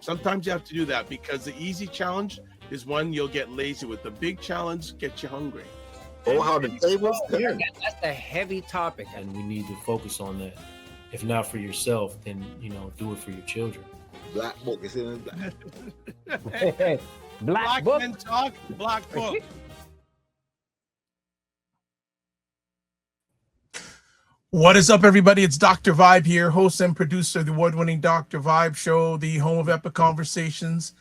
Sometimes you have to do that because the easy challenge is one you'll get lazy with. The big challenge gets you hungry. Oh, how the tables turn. That's a heavy topic, and we need to focus on that. If not for yourself, then do it for your children. Black book is in Hey, Black book. Men talk, black book. What is up, everybody? It's Dr. Vibe here, host and producer of the award-winning Dr. Vibe Show, the home of Epic Conversations.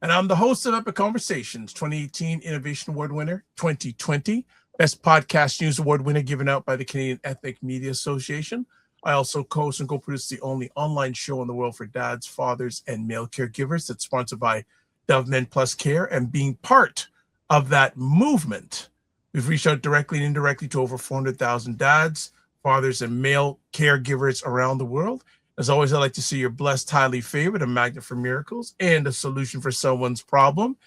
And I'm the host of Epic Conversations, 2018 Innovation Award winner, 2020 Best Podcast News Award winner given out by the Canadian Ethnic Media Association. I also co-host and co-produce the only online show in the world for dads, fathers, and male caregivers that's sponsored by Dove Men Plus Care. And being part of that movement, we've reached out directly and indirectly to over 400,000 dads, fathers, and male caregivers around the world. As always, I like to see you're blessed, highly favored, a magnet for miracles, and a solution for someone's problem.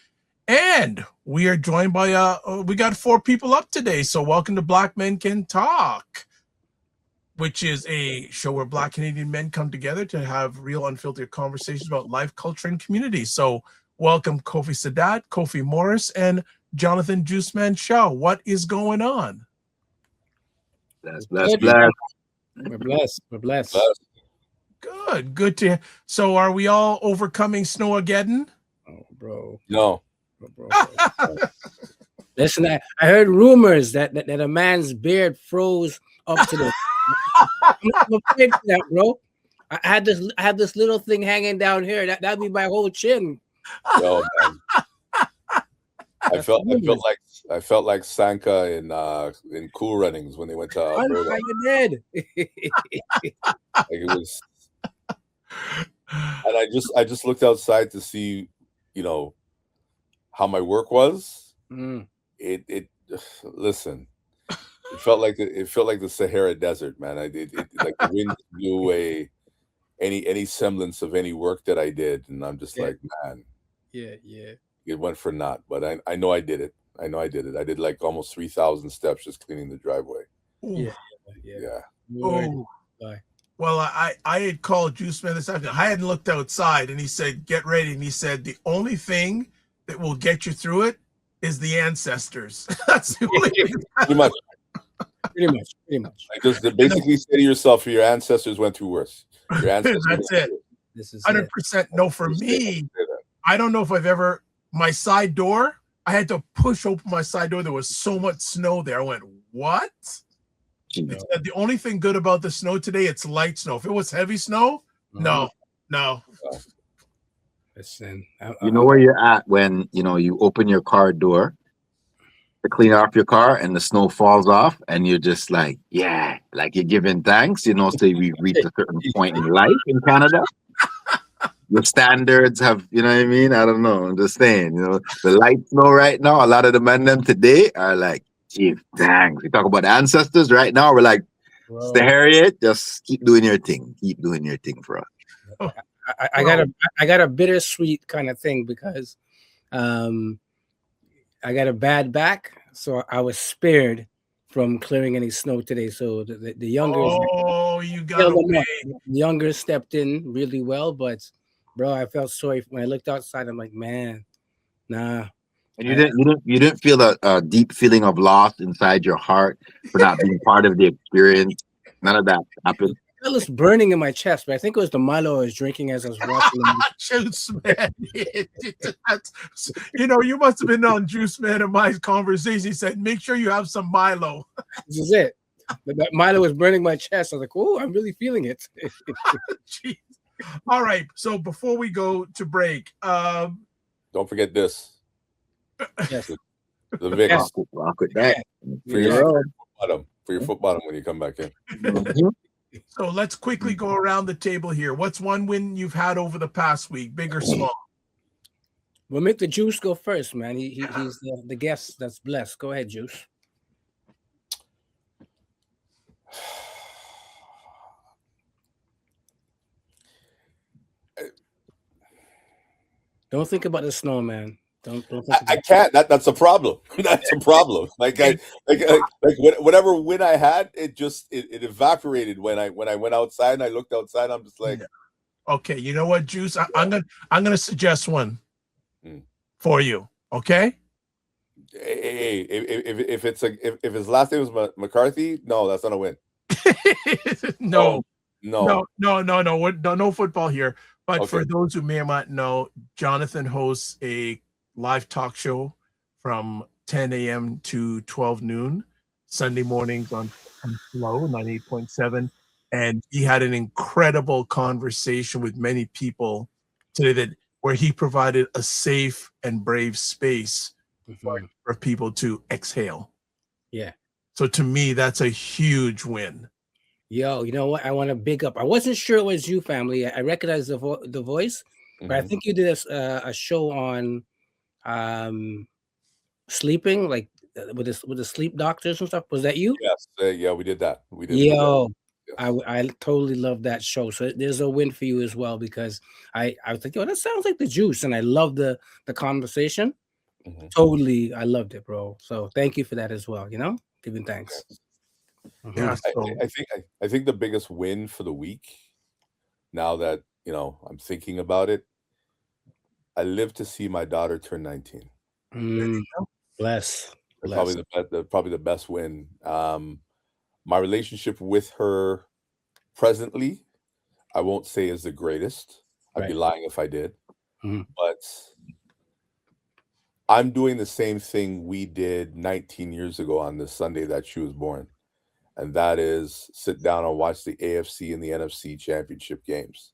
And we are joined by, we got 4 people up today. So welcome to Black Men Can Talk, which is a show where Black Canadian men come together to have real unfiltered conversations about life, culture, and community. So welcome Kofi Sadat, Kofi Morris, and Jonathan Juiceman Shaw. What is going on? Bless. We're blessed. Good to hear. So are we all overcoming Snowmageddon? Oh, bro. No. Bro. Listen, I heard rumors that a man's beard froze up to the. I'm afraid for that, bro. I had this little thing hanging down here. That'd be my whole chin. No, man. I felt like Sanka in Cool Runnings when they went to Alberta. I did. Like it was, and I just looked outside to see, how my work was. It listen. It felt like the Sahara Desert, man. Like the wind blew away any semblance of any work that I did, and I'm just like, man. Yeah. It went for naught, but I know I did it. I did like almost 3,000 steps just cleaning the driveway. Yeah. Oh. Well, I had called Juiceman this afternoon. I hadn't looked outside, and he said, "Get ready." And he said, "The only thing that will get you through it is the ancestors." That's the only thing. Pretty much. Like just basically say to yourself, your ancestors went through worse. Your ancestors. That's it. This is 100%. No, for me, I don't know if I've ever. My side door, I had to push open my side door. There was so much snow there. I went, what? The only thing good about the snow today, it's light snow. If it was heavy snow, no. Listen, You know where you're at when, you open your car door to clean off your car and the snow falls off and you're just like, yeah, like you're giving thanks, so we reach a certain point in life in Canada. The standards have, you know what I mean? I don't know. I'm just saying, the light snow right now, a lot of the men them today are like, gee, thanks. We talk about ancestors right now. We're like, Stay Harriet, just keep doing your thing. Keep doing your thing for us. I got a bittersweet kind of thing because I got a bad back, so I was spared from clearing any snow today. So the younger, the younger stepped in really well, but bro, I felt sorry when I looked outside. I'm like, man, nah. And you didn't feel a deep feeling of loss inside your heart for not being part of the experience. None of that happened. It was burning in my chest, but I think it was the Milo I was drinking as I was watching. Juice Man, you must have been on Juice Man in my conversation. He said, "Make sure you have some Milo." This is it. That Milo was burning my chest. I was like, "Oh, I'm really feeling it." Jeez. All right. So before we go to break, don't forget this. Yes. The Vicks. Rock with that. For your foot bottom when you come back in. So let's quickly go around the table here. What's one win you've had over the past week, big or small? We'll make the Juice go first, man. He's the guest that's blessed. Go ahead, Juice. Don't think about the snow, man. I can't. That's a problem. That's a problem. Like whatever win I had, it evaporated when I went outside and I looked outside. I'm just like, Okay, you know what, Juice? I'm gonna suggest one Mm. for you. Okay. Hey, if it's if his last name was McCarthy, no, that's not a win. No, No. no football here. But Okay. for those who may or not know, Jonathan hosts a live talk show from 10 a.m. to 12 noon, Sunday mornings on Flow 98.7. And he had an incredible conversation with many people today where he provided a safe and brave space for people to exhale. Yeah. So to me, that's a huge win. Yo, you know what? I want to big up. I wasn't sure it was you, family. I recognize the voice, but I think you did a show on sleeping, like with the sleep doctors and stuff. Was that you? Yes. Yeah, we did that. We did. Yo, Yes. I totally love that show. So there's a win for you as well, because I was like, yo, that sounds like the juice, and I love the conversation. Totally, I loved it, bro. So thank you for that as well. You know, giving thanks. Yeah. I think the biggest win for the week, now that I'm thinking about it, I live to see my daughter turn 19. Bless. Probably the best win. My relationship with her presently, I won't say is the greatest. I'd be lying if I did. But I'm doing the same thing we did 19 years ago on the Sunday that she was born. And that is sit down and watch the AFC and the NFC championship games.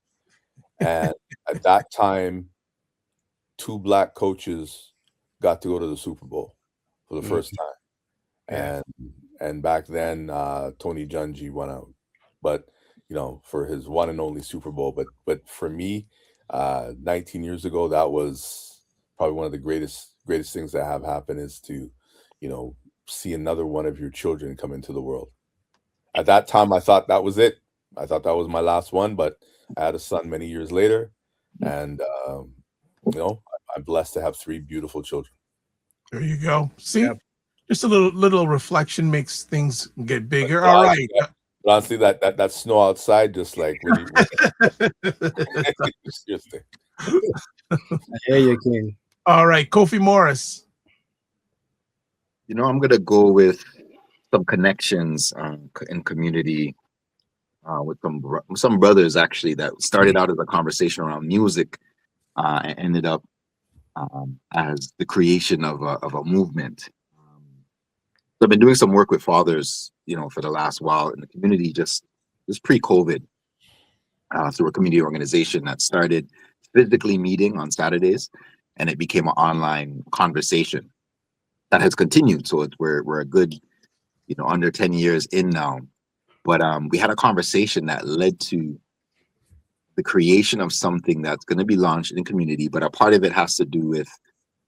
And at that time, 2 black coaches got to go to the Super Bowl for the first time. And back then, Tony Dungy went out, but for his one and only Super Bowl. But for me, 19 years ago, that was probably one of the greatest things that have happened, is to, see another one of your children come into the world. At that time, I thought that was it. I thought that was my last one, but I had a son many years later, and I'm blessed to have 3 beautiful children. There you go. See, just a little reflection makes things get bigger. All right. Honestly, that snow outside, just like when you seriously. I hear you, King. All right, Kofi Morris. I'm gonna go with some connections in community with some brothers actually that started out as a conversation around music and ended up as the creation of a movement. So I've been doing some work with fathers, for the last while in the community, just pre-COVID, through a community organization that started physically meeting on Saturdays, and it became an online conversation that has continued. So we're a good, under 10 years in now. But we had a conversation that led to the creation of something that's going to be launched in the community, but a part of it has to do with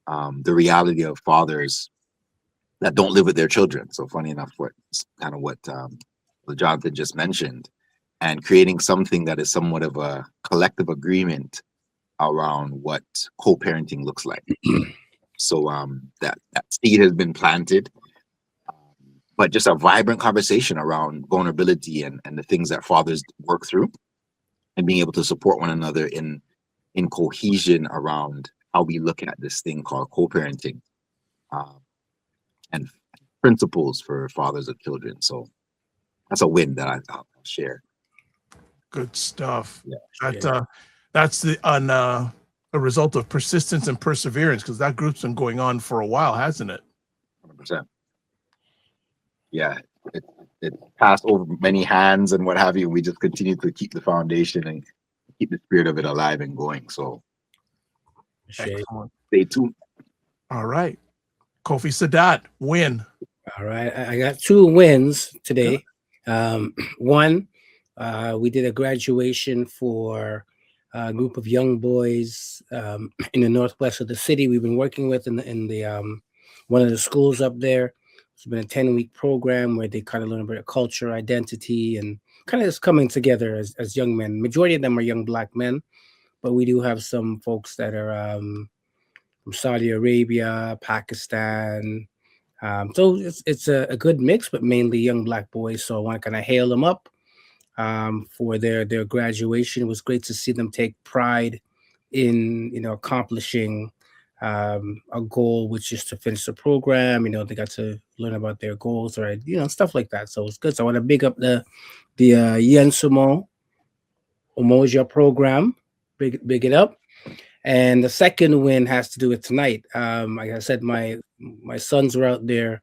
the reality of fathers that don't live with their children. So funny enough, what Jonathan just mentioned, and creating something that is somewhat of a collective agreement around what co-parenting looks like. So that seed has been planted, but just a vibrant conversation around vulnerability and the things that fathers work through, and being able to support one another in cohesion around how we look at this thing called co-parenting, and principles for fathers of children. So that's a win that I'll share. Good stuff. Yeah, That's a result of persistence and perseverance, because that group's been going on for a while, hasn't it? 100%. Yeah, it passed over many hands and what have you. We just continue to keep the foundation and keep the spirit of it alive and going. So excellent. Stay tuned. All right, Kofi Sadat, win. All right, I got 2 wins today. One, we did a graduation for a group of young boys in the northwest of the city. We've been working with in the one of the schools up there. It's been a 10-week program where they kind of learn about their culture, identity, and kind of just coming together as young men. Majority of them are young black men, but we do have some folks that are from Saudi Arabia, Pakistan. So it's a good mix, but mainly young black boys. So I want to kind of hail them up. for their graduation. It was great to see them take pride in, you know, accomplishing a goal, which is to finish the program. You know, they got to learn about their goals, or, you know, stuff like that. So it's good. So I want to big up the Yen Sumo Umoja program, big it up. And the second win has to do with tonight. Like I said, my sons were out there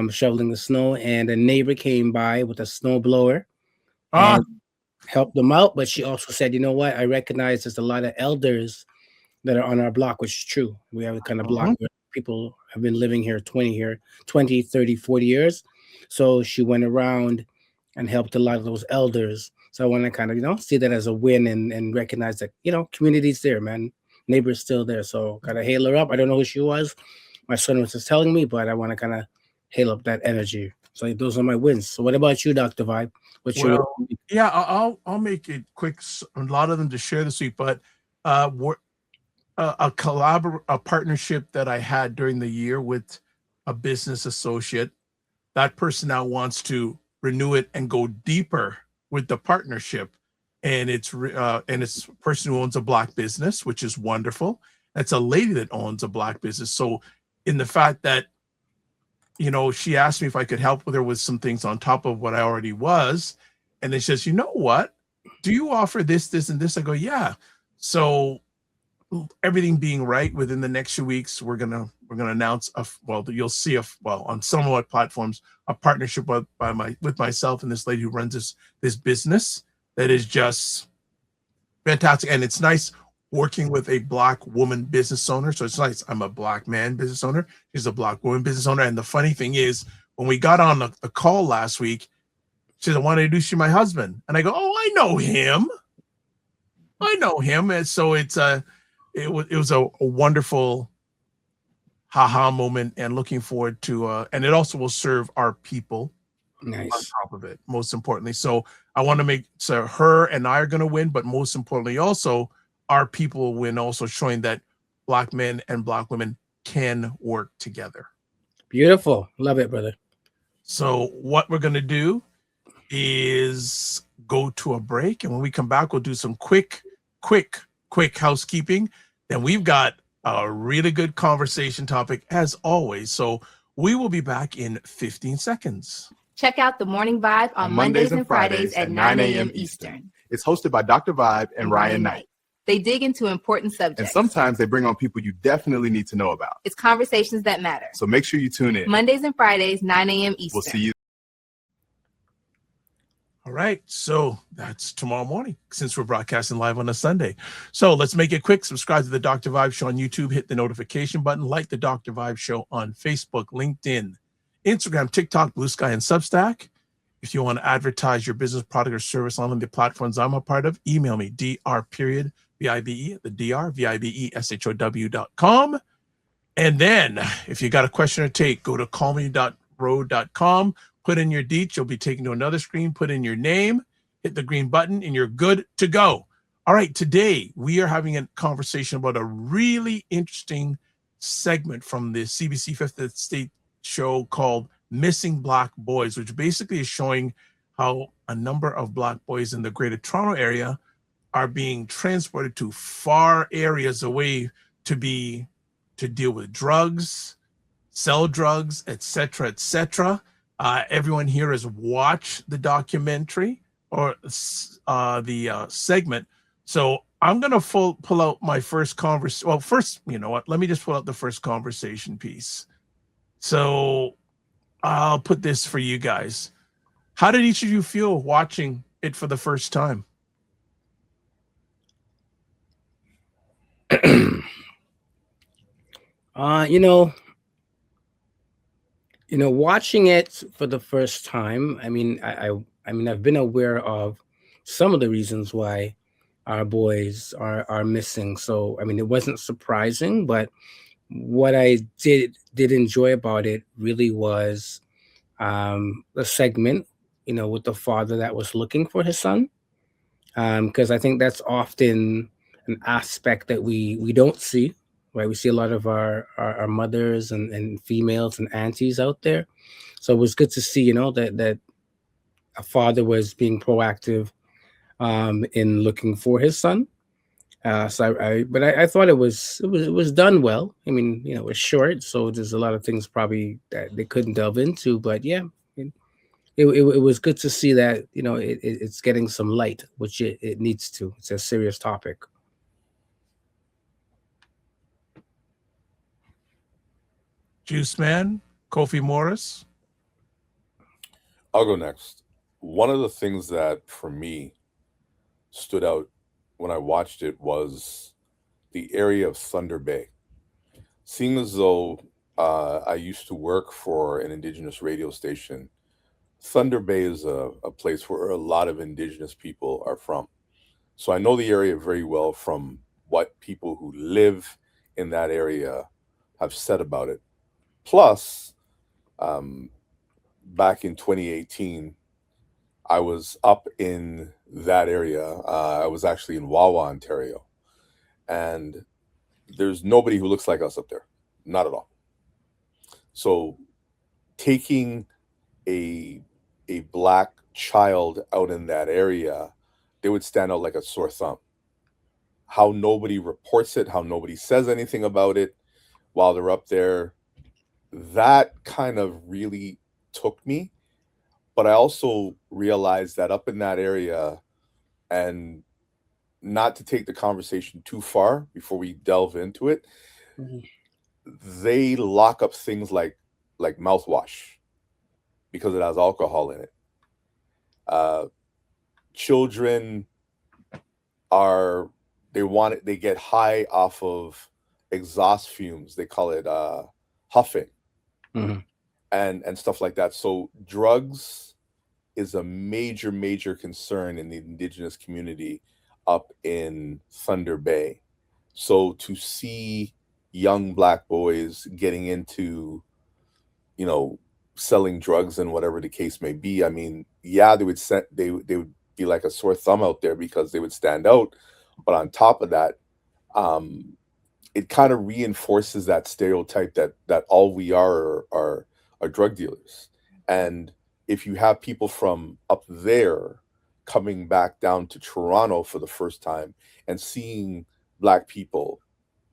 shoveling the snow, and a neighbor came by with a snow blower and helped them out. But she also said, you know what, I recognize there's a lot of elders that are on our block, which is true. We have a kind of block where people have been living here 20, 30, 40 years. So she went around and helped a lot of those elders. So I want to kind of, you know, see that as a win and recognize that, you know, community's there, man. Neighbor's still there. So kind of hail her up. I don't know who she was. My son was just telling me, but I want to kind of hail up that energy. So those are my wins. So what about you, Dr. Vibe? What's your yeah, I'll make it quick. A lot of them to share this week, but a partnership that I had during the year with a business associate. That person now wants to renew it and go deeper with the partnership, and it's a person who owns a Black business, which is wonderful. That's a lady that owns a Black business. So in the fact that, you know, she asked me if I could help with her with some things on top of what I already was, and then she says, you know what, do you offer this, and this? I go, yeah. So everything being right, within the next few weeks, we're gonna announce you'll see on somewhat platforms, a partnership with myself and this lady who runs this business that is just fantastic. And it's nice working with a Black woman business owner. So it's nice. I'm a Black man business owner. She's a Black woman business owner. And the funny thing is, when we got on the call last week, she said, I want to introduce you to my husband. And I go, oh, I know him. And so it was a wonderful haha moment, and looking forward to and it also will serve our people on top of it, most importantly. So I want to make so her and I are going to win, but most importantly also our people will win, also showing that Black men and Black women can work together. Beautiful. Love it, brother. So what we're going to do is go to a break, and when we come back, we'll do some quick housekeeping. Then we've got a really good conversation topic as always. So we will be back in 15 seconds. Check out The Morning Vibe on Mondays and Fridays at 9 a.m. Eastern. It's hosted by Dr. Vibe and Ryan Knight. They dig into important subjects. And sometimes they bring on people you definitely need to know about. It's conversations that matter. So make sure you tune in. Mondays and Fridays, 9 a.m. Eastern. We'll see you. All right, so that's tomorrow morning, since we're broadcasting live on a Sunday. So let's make it quick. Subscribe to the Dr. Vibe Show on YouTube. Hit the notification button. Like the Dr. Vibe Show on Facebook, LinkedIn, Instagram, TikTok, Blue Sky, and Substack. If you want to advertise your business, product, or service on the platforms I'm a part of, email me, dr.vibe, VIBESHOW.com. And then if you got a question or take, go to callme.road.com. Put in your deets. You'll be taken to another screen. Put in your name, hit the green button, and you're good to go. All right, today we are having a conversation about a really interesting segment from the CBC Fifth Estate show called Missing Black Boys, which basically is showing how a number of Black boys in the Greater Toronto area are being transported to far areas away to deal with drugs, sell drugs, etc., etc. Everyone here has watched the documentary or the segment. So I'm going to pull out my first conversation. Well, first, you know what? Let me just pull out the first conversation piece. So I'll put this for you guys. How did each of you feel watching it for the first time? Watching it for the first time, I mean, I've been aware of some of the reasons why our boys are missing. So, I mean, it wasn't surprising, but what I did enjoy about it really was the segment, with the father that was looking for his son. Because I think that's often an aspect that we don't see. Right, we see a lot of our mothers and females and aunties out there, so it was good to see, that a father was being proactive in looking for his son. So I thought it was done well. I mean, you know, it was short, so there's a lot of things probably that they couldn't delve into. But yeah, it was good to see that, you know, it's getting some light, which it needs to. It's a serious topic. Juice Man, Kofi Morris. I'll go next. One of the things that for me stood out when I watched it was the area of Thunder Bay. Seeing as though I used to work for an Indigenous radio station, Thunder Bay is a place where a lot of Indigenous people are from. So I know the area very well from what people who live in that area have said about it. Plus, back in 2018, I was up in that area. I was actually in Wawa, Ontario. And there's nobody who looks like us up there. Not at all. So taking a black child out in that area, they would stand out like a sore thumb. How nobody reports it, how nobody says anything about it while they're up there, that kind of really took me. But I also realized that up in that area, and not to take the conversation too far before we delve into it, they lock up things like mouthwash because it has alcohol in it. Children they get high off of exhaust fumes. They call it huffing. And stuff like that. So drugs is a major concern in the Indigenous community up in Thunder Bay. So to see young black boys getting into, you know, selling drugs and whatever the case may be, I mean, yeah, they would be like a sore thumb out there because they would stand out. But on top of that, it kind of reinforces that stereotype that all we are drug dealers. And if you have people from up there coming back down to Toronto for the first time and seeing black people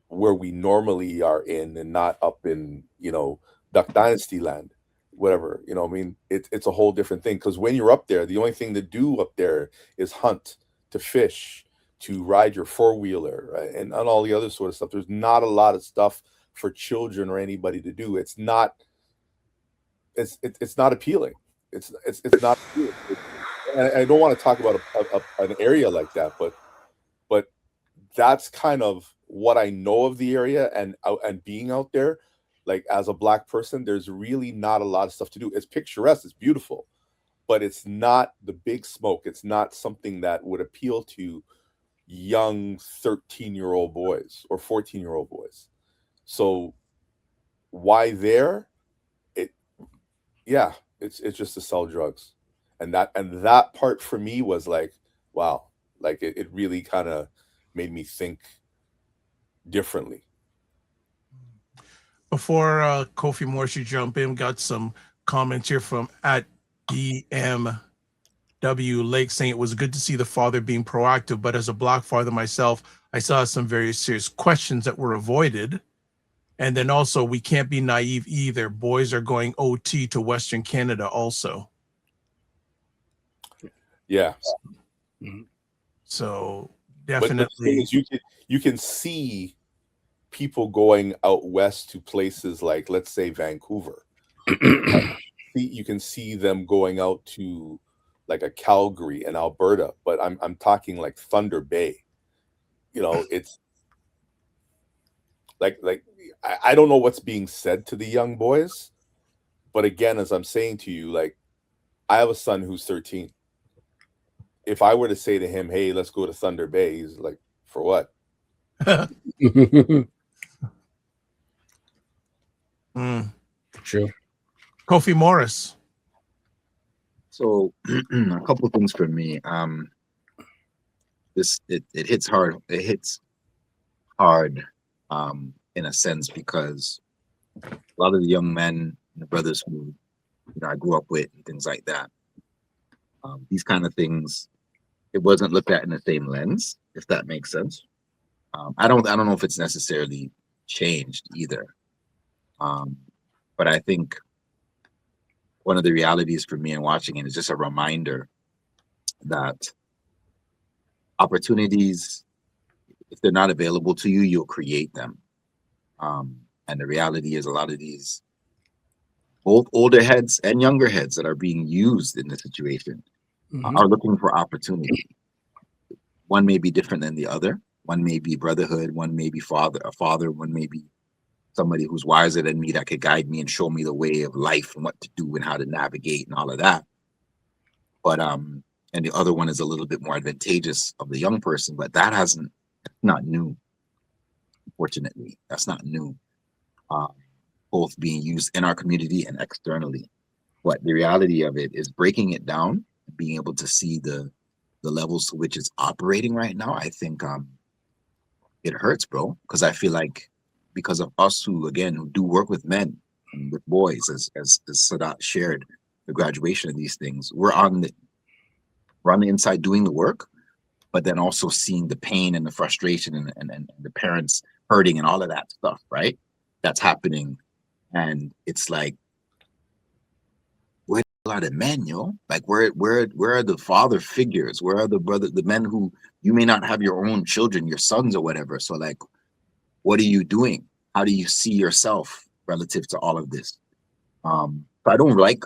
where we normally are in and not up in, you know, Duck Dynasty land, whatever, you know, I mean, it's a whole different thing. Because when you're up there, the only thing to do up there is hunt, to fish, to ride your four-wheeler, right? and all the other sort of stuff. There's not a lot of stuff for children or anybody to do. It's not appealing. It's not appealing. I don't want to talk about an area like that, but that's kind of what I know of the area, and being out there, like as a black person, there's really not a lot of stuff to do. It's picturesque, it's beautiful, but it's not the big smoke. It's not something that would appeal to young 13-year-old boys or 14-year-old boys. So why there? It's just to sell drugs. And that part for me was like, wow, like it really kind of made me think differently. Before Kofi Morris, you jump in, got some comments here from at DMW Lake saying it was good to see the father being proactive, but as a black father myself, I saw some very serious questions that were avoided. And then also, we can't be naive either. Boys are going OT to Western Canada also. Yeah. So definitely, but the thing is, you can see people going out west to places like, let's say, Vancouver. You can see them going out to like a Calgary and Alberta, but I'm talking like Thunder Bay. You know, it's like I don't know what's being said to the young boys, but again, as I'm saying to you, like I have a son who's 13. If I were to say to him, "Hey, let's go to Thunder Bay," he's like, "For what?" True. Kofi Morris. So a couple things for me. It hits hard. It hits hard in a sense because a lot of the young men and the brothers who I grew up with and things like that, These kind of things, it wasn't looked at in the same lens, if that makes sense. I don't know if it's necessarily changed either. But I think one of the realities for me in watching it is just a reminder that opportunities, if they're not available to you, you'll create them. And the reality is a lot of these, both older heads and younger heads that are being used in this situation are looking for opportunity. One may be different than the other. One may be brotherhood. One may be a father. One may be somebody who's wiser than me that could guide me and show me the way of life and what to do and how to navigate and all of that. But and the other one is a little bit more advantageous of the young person, but that's not new. Unfortunately, that's not new. Both being used in our community and externally. But the reality of it is breaking it down, being able to see the levels to which it's operating right now. I think it hurts, bro, because I feel like because of us who do work with men and with boys, as Sadat shared, the graduation of these things, we're on the inside doing the work, but then also seeing the pain and the frustration and the parents hurting and all of that stuff, right? That's happening. And it's like, where are the men, yo? Like, where are the father figures? Where are the men who you may not have your own children, your sons or whatever? So like, what are you doing? How do you see yourself relative to all of this? So I don't like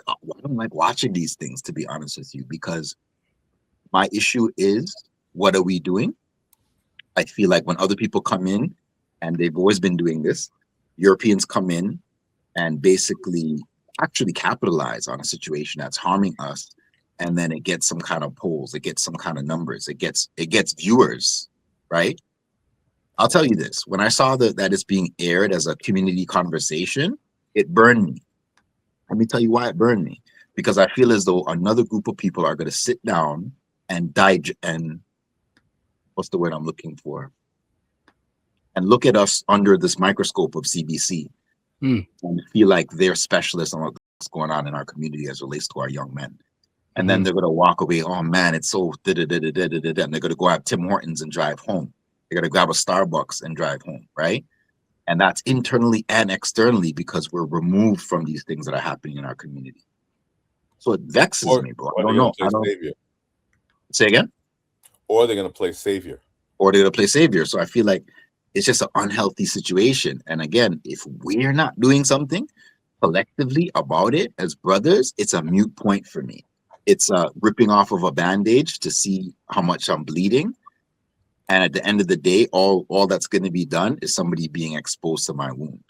watching these things, to be honest with you, because my issue is, what are we doing? I feel like when other people come in, and they've always been doing this, Europeans come in and basically actually capitalize on a situation that's harming us, and then it gets some kind of polls, it gets some kind of numbers, it gets viewers, right? I'll tell you this, when I saw that it's being aired as a community conversation, it burned me. Let me tell you why it burned me. Because I feel as though another group of people are going to sit down and what's the word I'm looking for? And look at us under this microscope of CBC and feel like they're specialists on what's going on in our community as relates to our young men. And then they're going to walk away, oh man, it's so da-da-da-da-da-da-da, and they're going to go have Tim Hortons and drive home. They're going to grab a Starbucks and drive home, right? And that's internally and externally because we're removed from these things that are happening in our community. So it vexes me, bro. I don't know. Say again? Or they're going to play savior. So I feel like it's just an unhealthy situation. And again, if we're not doing something collectively about it as brothers, it's a moot point for me. It's ripping off of a bandage to see how much I'm bleeding. And at the end of the day, all that's going to be done is somebody being exposed to my wound.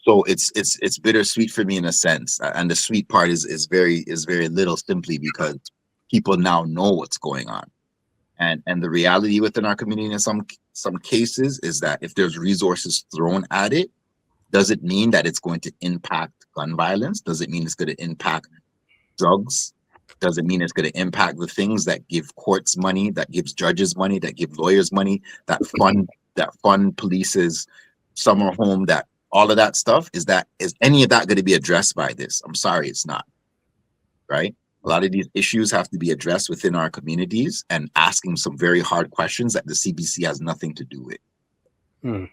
So it's bittersweet for me in a sense. And the sweet part is very little, simply because people now know what's going on. And the reality within our community in some cases is that if there's resources thrown at it, does it mean that it's going to impact gun violence? Does it mean it's going to impact drugs? Does it mean it's going to impact the things that give courts money, that gives judges money, that give lawyers money, that fund police's summer home, that all of that stuff? Is any of that going to be addressed by this? I'm sorry, it's not. Right? A lot of these issues have to be addressed within our communities and asking some very hard questions that the CBC has nothing to do with.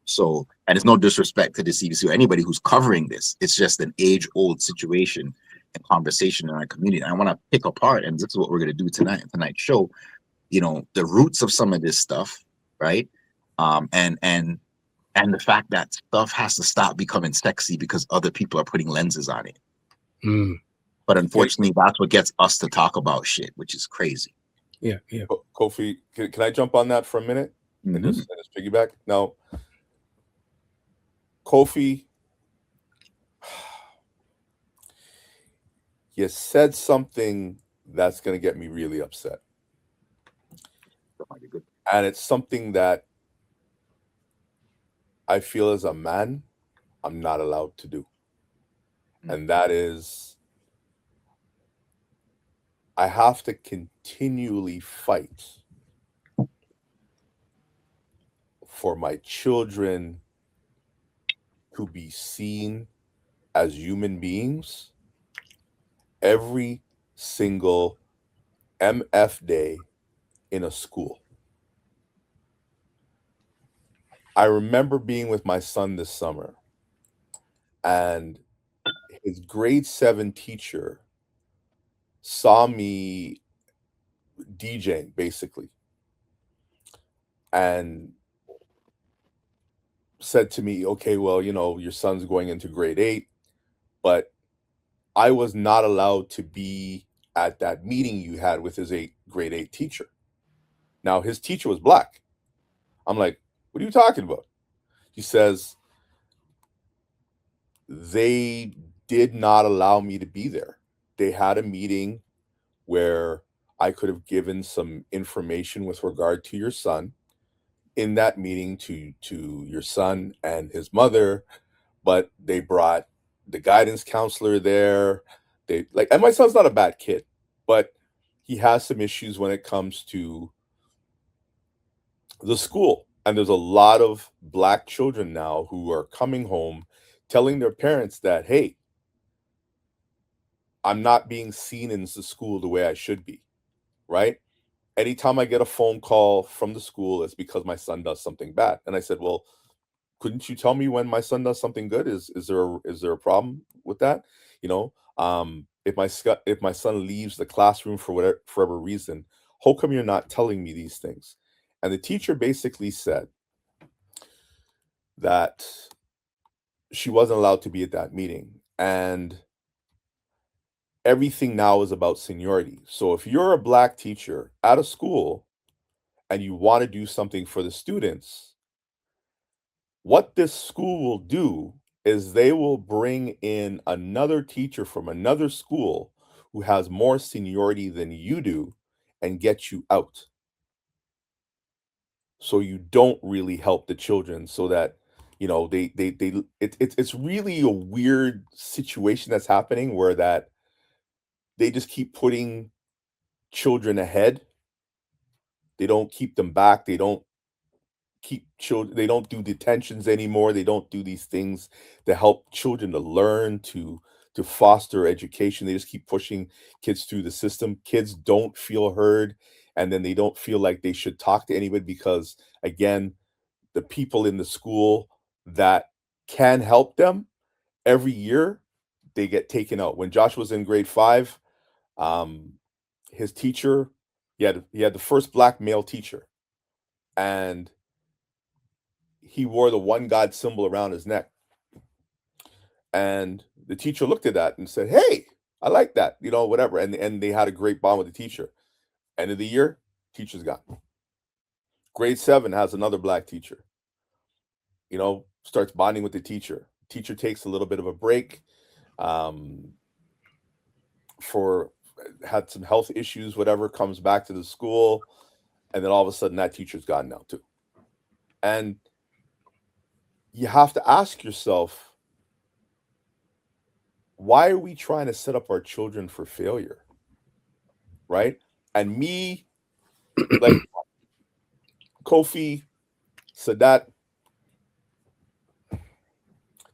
So, and it's no disrespect to the CBC or anybody who's covering this. It's just an age-old situation and conversation in our community. And I want to pick apart, and this is what we're going to do tonight's show, the roots of some of this stuff, right? And the fact that stuff has to stop becoming sexy because other people are putting lenses on it. But unfortunately, that's what gets us to talk about shit, which is crazy. Yeah. Kofi, can I jump on that for a minute and just piggyback? Now, Kofi, you said something that's going to get me really upset. And it's something that I feel as a man, I'm not allowed to do. And that is, I have to continually fight for my children to be seen as human beings every single MF day in a school. I remember being with my son this summer, and his grade 7 teacher saw me DJing basically and said to me, okay, well, your son's going into grade 8, but I was not allowed to be at that meeting you had with his grade 8 teacher. Now, his teacher was black. I'm like, what are you talking about? He says, they did not allow me to be there. They had a meeting where I could have given some information with regard to your son in that meeting to your son and his mother, but they brought the guidance counselor there. And my son's not a bad kid, but he has some issues when it comes to the school. And there's a lot of black children now who are coming home telling their parents that, hey, I'm not being seen in the school the way I should be, right? Anytime I get a phone call from the school, it's because my son does something bad. And I said, well, couldn't you tell me when my son does something good? Is there a problem with that? If my son leaves the classroom for whatever reason, how come you're not telling me these things? And the teacher basically said that she wasn't allowed to be at that meeting, and everything now is about seniority. So if you're a black teacher at a school and you want to do something for the students, what this school will do is they will bring in another teacher from another school who has more seniority than you do and get you out. So you don't really help the children, so that it's really a weird situation that's happening, where that they just keep putting children ahead. They don't keep them back. They don't keep children. They don't do detentions anymore. They don't do these things to help children to learn, to foster education. They just keep pushing kids through the system. Kids don't feel heard, and then they don't feel like they should talk to anybody, because again, the people in the school that can help them, every year they get taken out. When Josh was in grade 5, his teacher, he had the first black male teacher, and he wore the one God symbol around his neck. And the teacher looked at that and said, hey, I like that, whatever. And they had a great bond with the teacher. End of the year, teacher's gone. Grade 7 has another black teacher, starts bonding with the teacher. Teacher takes a little bit of a break, had some health issues, whatever, comes back to the school, and then all of a sudden that teacher's gone now too. And you have to ask yourself, why are we trying to set up our children for failure? Right? And me, like Kofi, Sadat,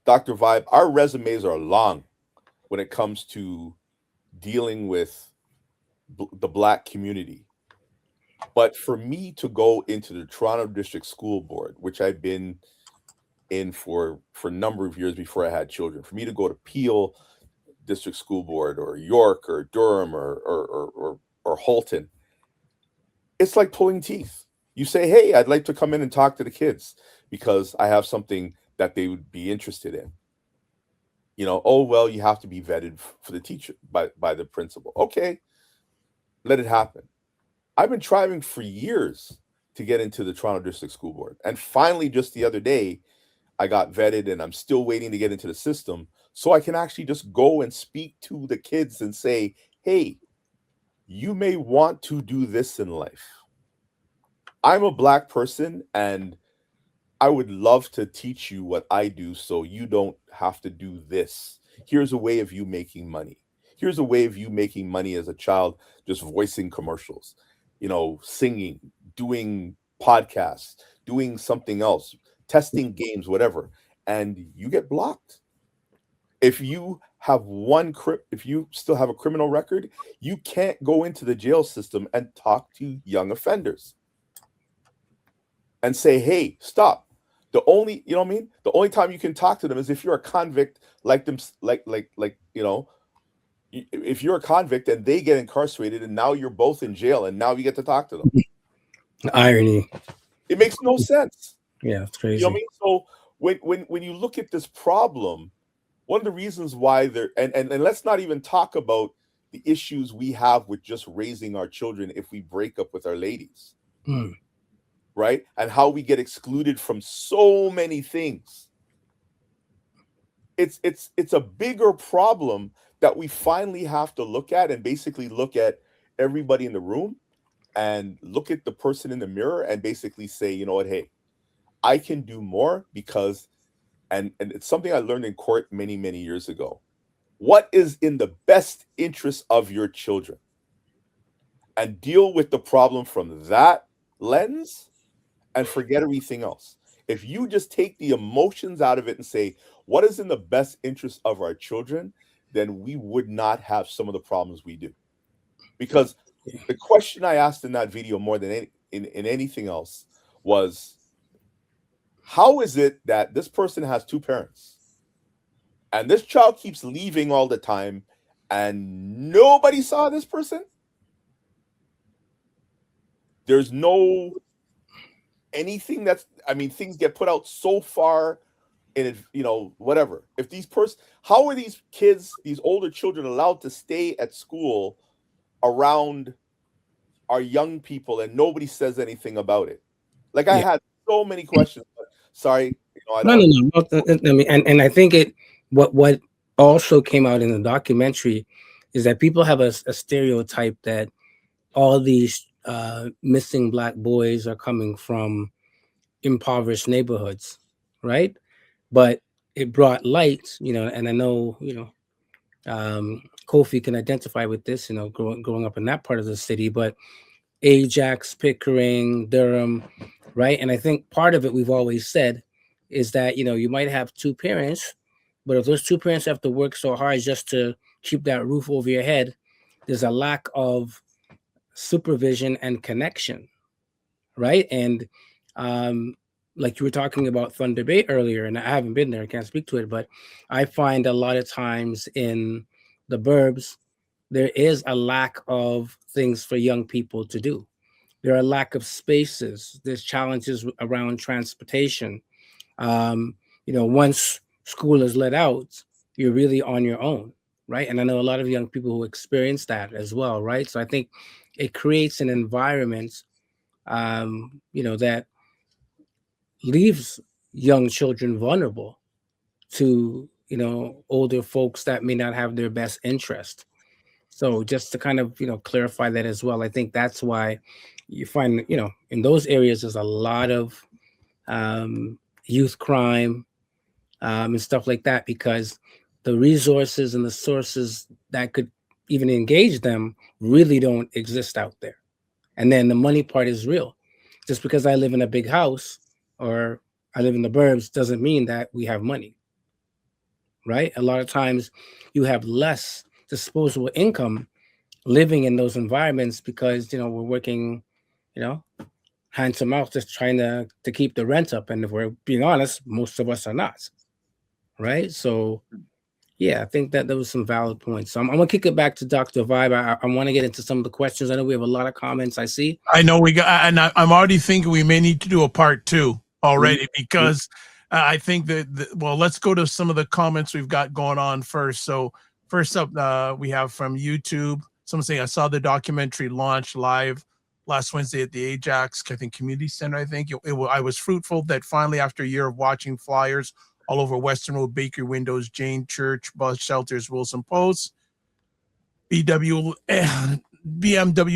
Dr. Vibe, our resumes are long when it comes to dealing with the black community. But for me to go into the Toronto District School Board, which I've been in for a number of years before I had children, for me to go to Peel District School Board, or York, or Durham, or Halton, it's like pulling teeth. You say, hey, I'd like to come in and talk to the kids because I have something that they would be interested in. Oh, well, you have to be vetted for the teacher by the principal. Okay, let it happen. I've been trying for years to get into the Toronto District School Board. And finally, just the other day, I got vetted, and I'm still waiting to get into the system so I can actually just go and speak to the kids and say, hey, you may want to do this in life. I'm a black person, and I would love to teach you what I do so you don't have to do this. Here's a way of you making money. Here's a way of you making money as a child, just voicing commercials, singing, doing podcasts, doing something else, testing games, whatever. And you get blocked. If you have if you still have a criminal record, you can't go into the jail system and talk to young offenders and say, hey, stop. The only, you know what I mean? The only time you can talk to them is if you're a convict like them, you know, if you're a convict and they get incarcerated and now you're both in jail and now you get to talk to them. Irony. It makes no sense. Yeah, it's crazy. You know what I mean? So when you look at this problem, one of the reasons why and let's not even talk about the issues we have with just raising our children if we break up with our ladies. Right? And how we get excluded from so many things. It's a bigger problem that we finally have to look at, and basically look at everybody in the room and look at the person in the mirror and basically say, you know what, hey, I can do more because, and it's something I learned in court many, many years ago. What is in the best interest of your children? And deal with the problem from that lens and forget everything else. If you just take the emotions out of it and say, what is in the best interest of our children, then we would not have some of the problems we do. Because the question I asked in that video more than in anything else was, how is it that this person has two parents and this child keeps leaving all the time and nobody saw this person? There's no anything things get put out so far in it, you know, whatever. If how are these kids, these older children, allowed to stay at school around our young people and nobody says anything about it? Like, I had so many questions. But sorry, you know, I mean, and I think what also came out in the documentary is that people have a stereotype that all these missing Black boys are coming from impoverished neighborhoods, right? But it brought light, you know, and I know, you know, Kofi can identify with this, you know, growing up in that part of the city, but Ajax, Pickering, Durham, right? And I think part of it, we've always said, is that, you know, you might have two parents, but if those two parents have to work so hard just to keep that roof over your head, there's a lack of supervision and connection, right? And like you were talking about Thunder Bay earlier, and I haven't been there, I can't speak to it, but I find a lot of times in the burbs, there is a lack of things for young people to do. There are a lack of spaces. There's challenges around transportation. You know, once school is let out, you're really on your own, right? And I know a lot of young people who experience that as well, right? So I think it creates an environment, you know, that leaves young children vulnerable to, you know, older folks that may not have their best interest. So just to kind of, you know, clarify that as well, I think that's why you find, you know, in those areas, there's a lot of youth crime and stuff like that, because the resources and the sources that could even engage them really don't exist out there. And then the money part is real. Just because I live in a big house or I live in the burbs doesn't mean that we have money, right? A lot of times you have less disposable income living in those environments because, you know, we're working, you know, hand to mouth, just trying to keep the rent up. And if we're being honest, most of us are not, right? So yeah, I think that there was some valid points. So I'm gonna kick it back to Dr. Vibe. I want to get into some of the questions. I know we have a lot of comments I see. I know we got, and I'm already thinking we may need to do a part 2 already, because I think that, well, let's go to some of the comments we've got going on first. So first up, we have from YouTube, someone saying, I saw the documentary launch live last Wednesday at the Ajax, I think, Community Center. I think I was fruitful that finally, after a year of watching flyers all over Western Road, Bakery Windows, Jane Church, bus shelters, Wilson Post, BMW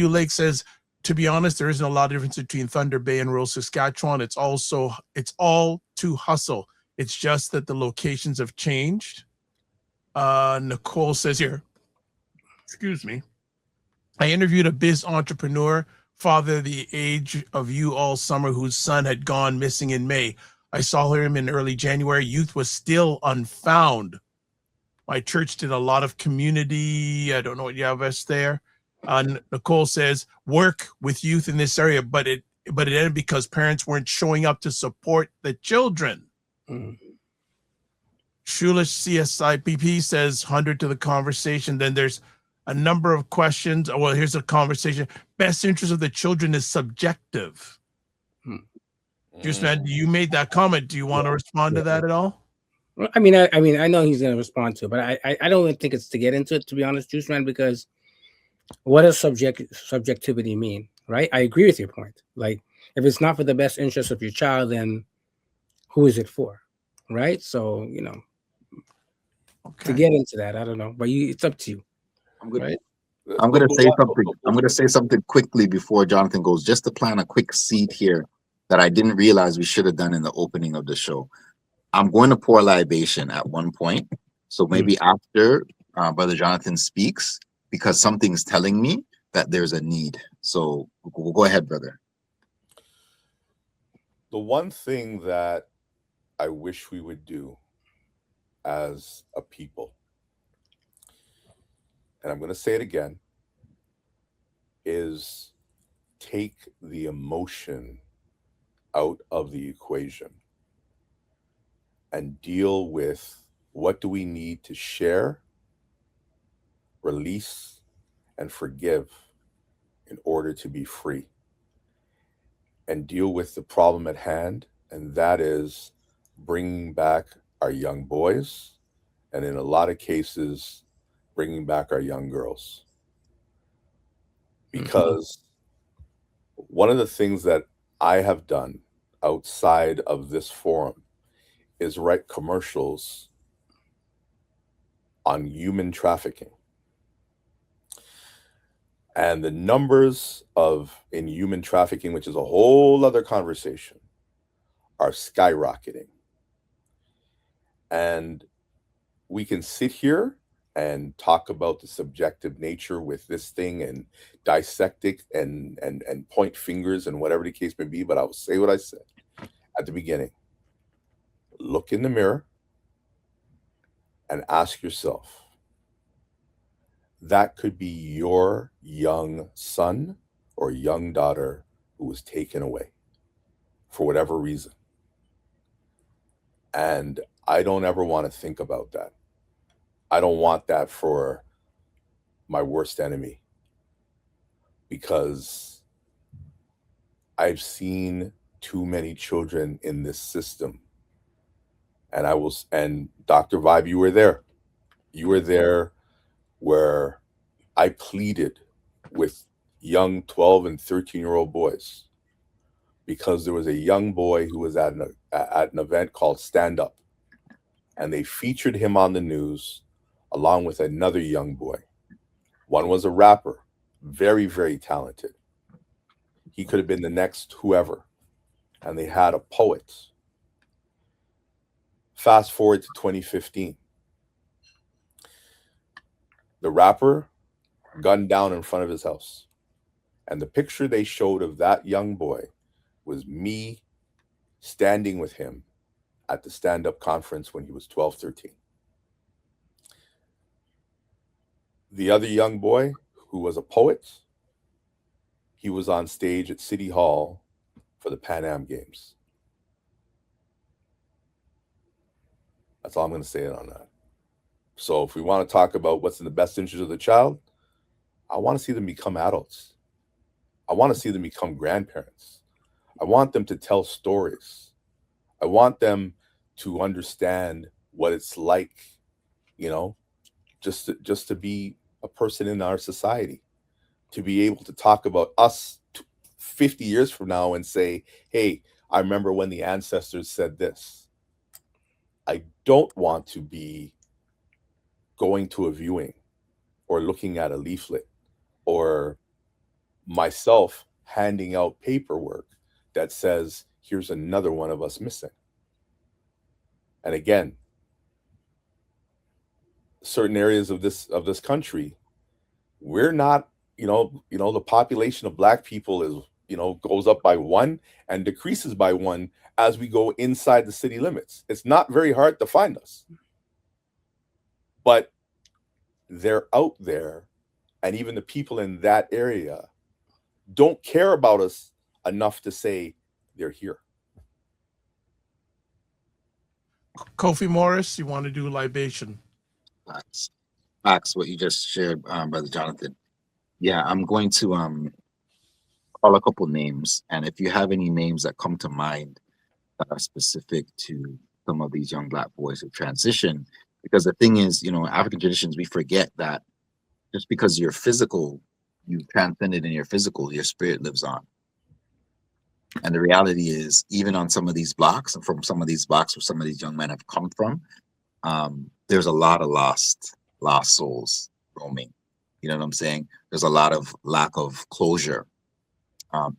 Lake says, to be honest, there isn't a lot of difference between Thunder Bay and rural Saskatchewan. It's all to hustle. It's just that the locations have changed. Nicole says here, excuse me, I interviewed a biz entrepreneur, father the age of you all summer, whose son had gone missing in May. I saw him in early January. Youth was still unfound. My church did a lot of community. I don't know what you have us there. Nicole says work with youth in this area, but it ended because parents weren't showing up to support the children. Shulish CSIPP says 100 to the conversation. Then there's a number of questions. Well, here's a conversation. Best interest of the children is subjective. Juice Man, you made that comment. Do you want to respond to that at all? I mean, I know he's going to respond to it, but I don't even think it's to get into it, to be honest, Juice Man, because what does subjectivity mean, right? I agree with your point. Like, if it's not for the best interest of your child, then who is it for, right? So, you know, to get into that, I don't know, but it's up to you. I'm good. Right? I'm going to say something. I'm going to say something quickly before Jonathan goes, just to plant a quick seed here that I didn't realize we should have done in the opening of the show. I'm going to pour libation at one point. So maybe after Brother Jonathan speaks, because something's telling me that there's a need. So we'll go ahead, brother. The one thing that I wish we would do as a people, and I'm going to say it again, is take the emotion out of the equation and deal with what do we need to share, release, and forgive in order to be free, and deal with the problem at hand, and that is bringing back our young boys, and in a lot of cases, bringing back our young girls. Because one of the things that I have done outside of this forum is write commercials on human trafficking. And the numbers in human trafficking, which is a whole other conversation, are skyrocketing. And we can sit here and talk about the subjective nature with this thing and dissect it and point fingers and whatever the case may be, but I will say what I said at the beginning. Look in the mirror and ask yourself, that could be your young son or young daughter who was taken away for whatever reason. And I don't ever want to think about that. I don't want that for my worst enemy, because I've seen too many children in this system. And Dr. Vibe, you were there. You were there where I pleaded with young 12 and 13-year-old boys, because there was a young boy who was at an event called Stand Up, and they featured him on the news along with another young boy. One was a rapper, very, very talented. He could have been the next whoever. And they had a poet. Fast forward to 2015. The rapper gunned down in front of his house. And the picture they showed of that young boy was me standing with him at the stand-up conference when he was 12, 13. The other young boy, who was a poet, he was on stage at City Hall for the Pan Am Games. That's all I'm going to say on that. So if we want to talk about what's in the best interest of the child, I want to see them become adults. I want to see them become grandparents. I want them to tell stories. I want them to understand what it's like, you know, just to be a person in our society, to be able to talk about us 50 years from now and say, hey, I remember when the ancestors said this. I don't want to be going to a viewing or looking at a leaflet or myself handing out paperwork that says, here's another one of us missing. And again, certain areas of this country, we're not, the population of Black people is, goes up by 1 and decreases by 1 as we go inside the city limits. It's not very hard to find us. but they're out there, and even the people in that area don't care about us enough to say they're here. Kofi Morris, you want to do libation? Facts, what you just shared, Brother Jonathan. Yeah, I'm going to call a couple names, and if you have any names that come to mind that are specific to some of these young Black boys who transition, because the thing is, African traditions, we forget that just because you're physical, you've transcended in your physical, your spirit lives on. And the reality is, even on some of these blocks, and from some of these blocks where some of these young men have come from, there's a lot of lost souls roaming. You know what I'm saying? There's a lot of lack of closure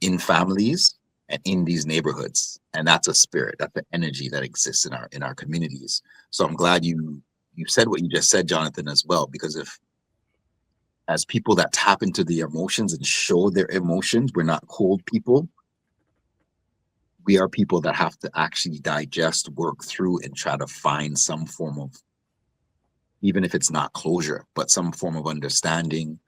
in families and in these neighborhoods, and that's a spirit, that's the energy that exists in our communities. So I'm glad you said what you just said, Jonathan, as well, because if, as people that tap into the emotions and show their emotions, we're not cold people. We are people that have to actually digest, work through, and try to find some form of, even if it's not closure, but some form of understanding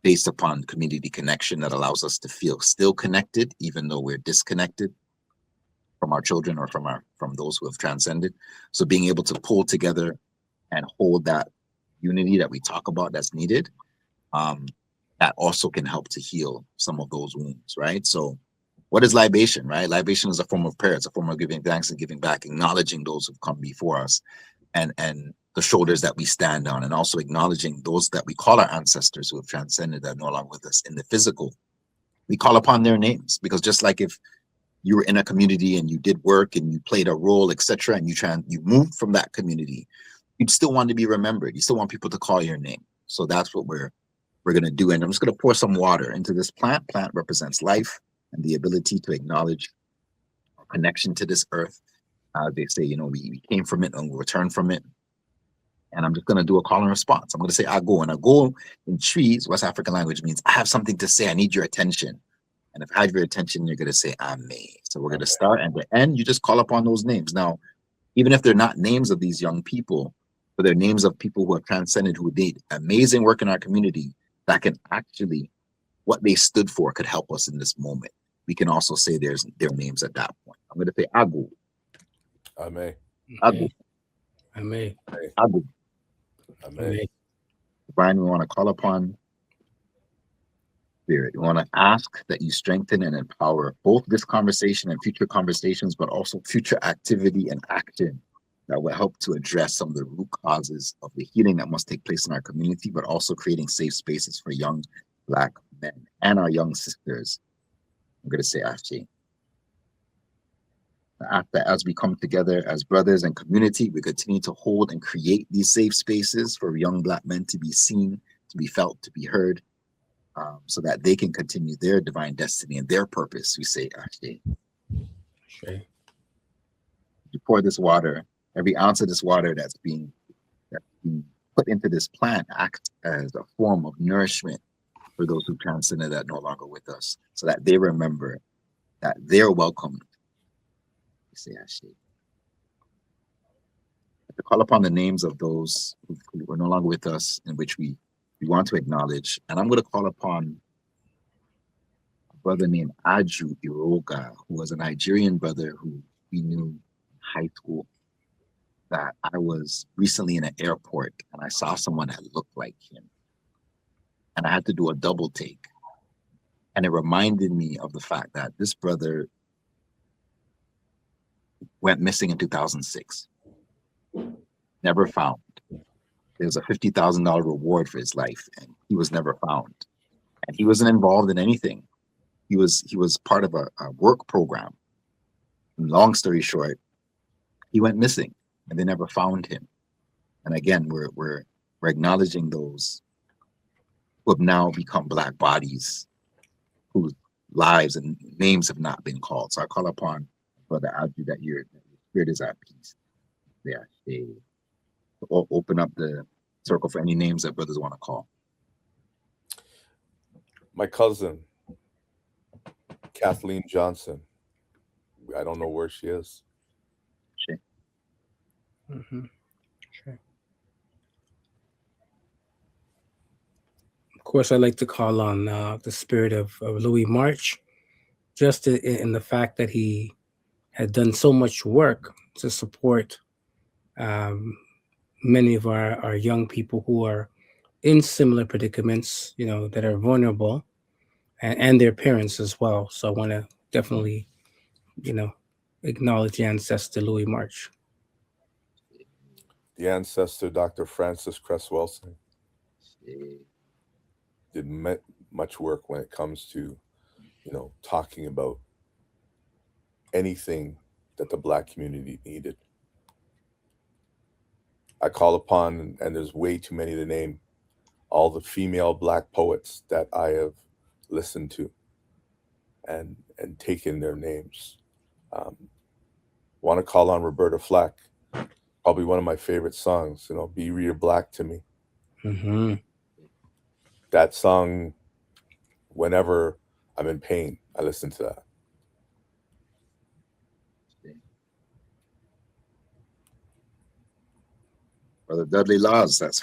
based upon community connection that allows us to feel still connected, even though we're disconnected from our children or from those who have transcended. So being able to pull together and hold that unity that we talk about that's needed, that also can help to heal some of those wounds, right? So what is libation, right? Libation is a form of prayer. It's a form of giving thanks and giving back, acknowledging those who've come before us and the shoulders that we stand on, and also acknowledging those that we call our ancestors who have transcended, that are no longer with us in the physical. We call upon their names, because just like if you were in a community and you did work and you played a role, etc., and you moved from that community, you'd still want to be remembered. You still want people to call your name. So that's what we're going to do. And I'm just going to pour some water into this plant. Plant represents life and the ability to acknowledge our connection to this earth. They say, we came from it and we return from it. And I'm just going to do a call and response. I'm going to say ago. And ago in trees, West African language, means I have something to say. I need your attention. And if I have your attention, you're going to say ame. So we're going to start, and at the end, you just call upon those names. Now, even if they're not names of these young people, but they're names of people who have transcended, who did amazing work in our community, that can actually, what they stood for could help us in this moment. We can also say their names at that point. I'm going to say ago. Ame. Ago. Ame. Ago. Ame. Brian, we want to call upon Spirit. We want to ask that you strengthen and empower both this conversation and future conversations, but also future activity and action that will help to address some of the root causes of the healing that must take place in our community, but also creating safe spaces for young Black men and our young sisters. I'm going to say Ashe. That as we come together as brothers and community, we continue to hold and create these safe spaces for young Black men to be seen, to be felt, to be heard, so that they can continue their divine destiny and their purpose. We say Ashe. Ashe. You pour this water, every ounce of this water that's being put into this plant acts as a form of nourishment for those who transcended, that no longer with us, so that they remember that they're welcomed. We say Ashe. To call upon the names of those who are no longer with us, in which we want to acknowledge. And I'm going to call upon a brother named Aju Iroga, who was a Nigerian brother who we knew in high school. That I was recently in an airport and I saw someone that looked like him. And I had to do a double take. And it reminded me of the fact that this brother went missing in 2006. Never found. There was a $50,000 reward for his life, and he was never found. And he wasn't involved in anything. He was part of a work program. And long story short, he went missing, and they never found him. And again, we're acknowledging those who have now become Black bodies, whose lives and names have not been called. So I call upon Brother Adu that your spirit is at peace. Yeah, open up the circle for any names that brothers want to call. My cousin, Kathleen Johnson. I don't know where she is. Sure. Mm-hmm. Sure. course, I'd like to call on the spirit of Louis March, just in the fact that he had done so much work to support many of our young people who are in similar predicaments, that are vulnerable, and their parents as well. So I want to definitely, acknowledge the ancestor Louis March. The ancestor, Dr. Francis Cress Wilson, did much work when it comes to, talking about anything that the Black community needed. I call upon, and there's way too many to name, all the female Black poets that I have listened to and taken their names. Want to call on Roberta Flack, probably one of my favorite songs, Be Real Black to Me. Mm-hmm. That song, whenever I'm in pain, I listen to that. Brother Dudley Laws, that's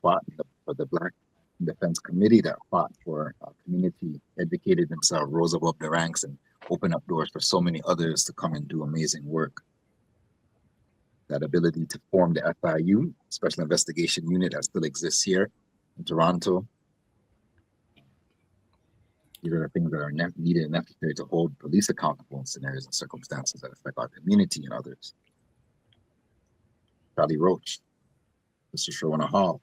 fought for the Black Defense Committee, that fought for our community, educated themselves, rose above the ranks, and opened up doors for so many others to come and do amazing work. That ability to form the FIU, Special Investigation Unit, that still exists here in Toronto. These are the things that are needed and necessary to hold police accountable in scenarios and circumstances that affect our community and others. Charlie Roach, Mr. Sherwana Hall.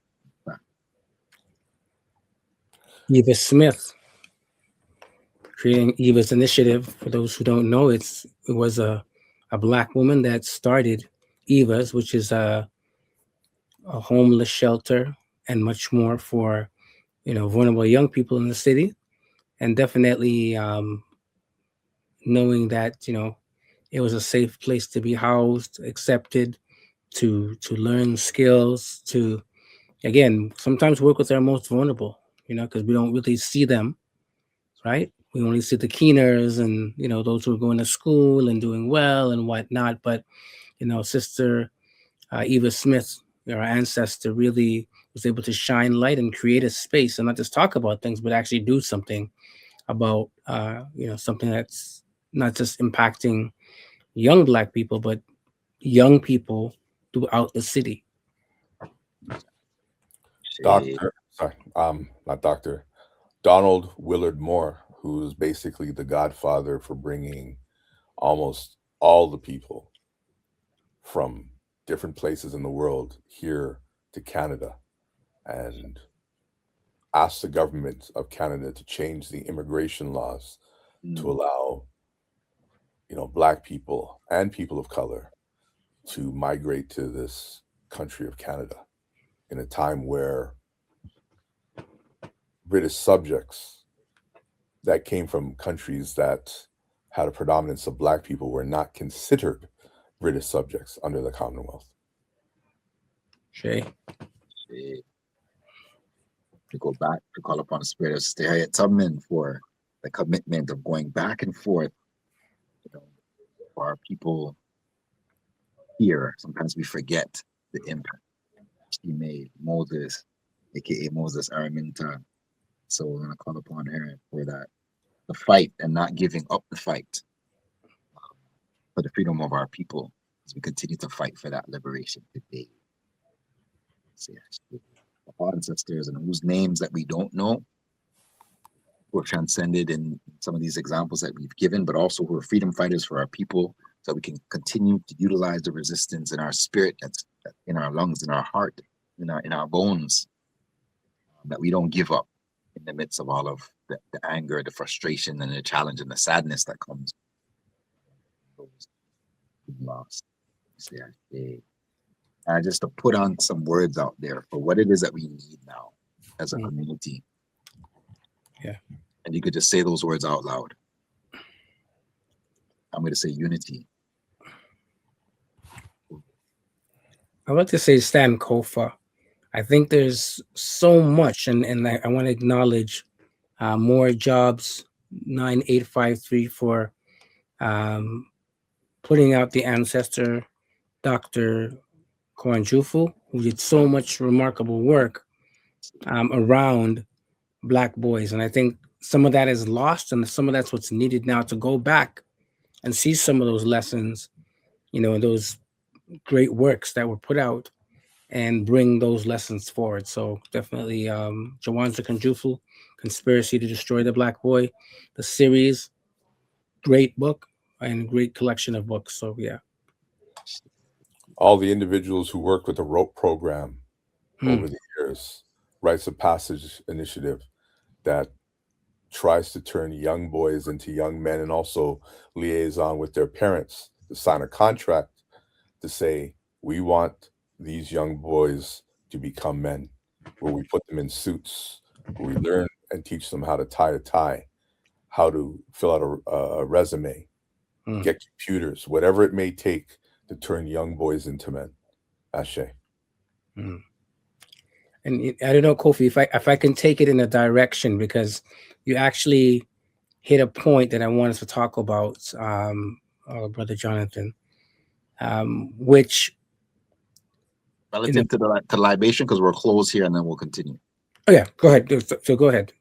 Eva Smith, creating Eva's Initiative. For those who don't know, it was a Black woman that started Eva's, which is a homeless shelter and much more for, vulnerable young people in the city. And definitely knowing that, it was a safe place to be housed, accepted, to learn skills, to, again, sometimes work with our most vulnerable, because we don't really see them, right? We only see the keeners and, those who are going to school and doing well and whatnot. But, Sister Eva Smith, our ancestor, really was able to shine light and create a space and not just talk about things, but actually do something about, something that's not just impacting young Black people, but young people throughout the city. Donald Willard Moore, who is basically the godfather for bringing almost all the people from different places in the world here to Canada, and asked the government of Canada to change the immigration laws to allow, Black people and people of color to migrate to this country of Canada in a time where British subjects that came from countries that had a predominance of Black people were not considered British subjects under the Commonwealth. Shay. To go back to call upon the spirit of Sister Harriet Tubman for the commitment of going back and forth, for our people here. Sometimes we forget the impact she made. Moses, aka Moses Araminta. So we're going to call upon her for that, the fight, and not giving up the fight for the freedom of our people as we continue to fight for that liberation today. So, our ancestors, and whose names that we don't know, who are transcended in some of these examples that we've given, but also who are freedom fighters for our people, so we can continue to utilize the resistance in our spirit, that's in our lungs, in our heart, in our bones, that we don't give up in the midst of all of the anger, the frustration, and the challenge and the sadness that comes. Lost. Just to put on some words out there for what it is that we need now as a community. Yeah. And you could just say those words out loud. I'm going to say unity. I like to say Stan Kofa. I think there's so much, and I want to acknowledge More Jobs 9853 for putting out the ancestor, Dr. Kwanjufu, who did so much remarkable work around Black boys. And I think some of that is lost, and some of that's what's needed now to go back and see some of those lessons, those great works that were put out, and bring those lessons forward. So definitely Jawanza Kanjufu, Conspiracy to Destroy the Black Boy, the series, great book and great collection of books. So yeah. All the individuals who worked with the ROPE program over the years, Rites of Passage initiative that tries to turn young boys into young men, and also liaison with their parents to sign a contract to say, we want these young boys to become men, where we put them in suits, where we learn and teach them how to tie a tie, how to fill out a resume, get computers, whatever it may take to turn young boys into men. Ashe. And I don't know, Kofi, if I can take it in a direction, because you actually hit a point that I want us to talk about, Brother Jonathan, which relative to the libation, because we're close here, and then we'll continue. Oh yeah, go ahead. So go ahead.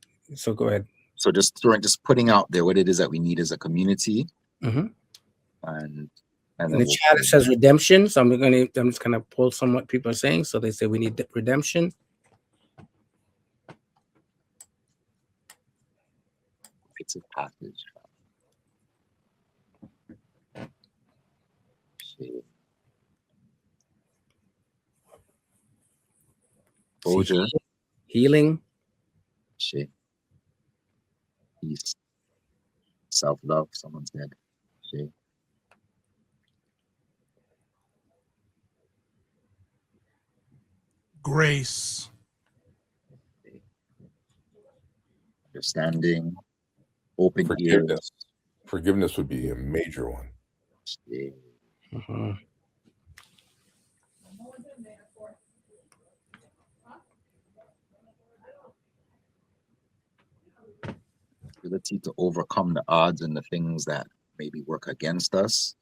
So just putting out there what it is that we need as a community, and in the chat it says redemption. So I'm just gonna pull some what people are saying. So they say we need redemption. It's a passage. Exposure. Healing. Shit. Peace. Self-love, someone said. Shit. Grace. Understanding. Open Forgiveness. ears. Forgiveness would be a major one. Shit. Ability to overcome the odds and the things that maybe work against us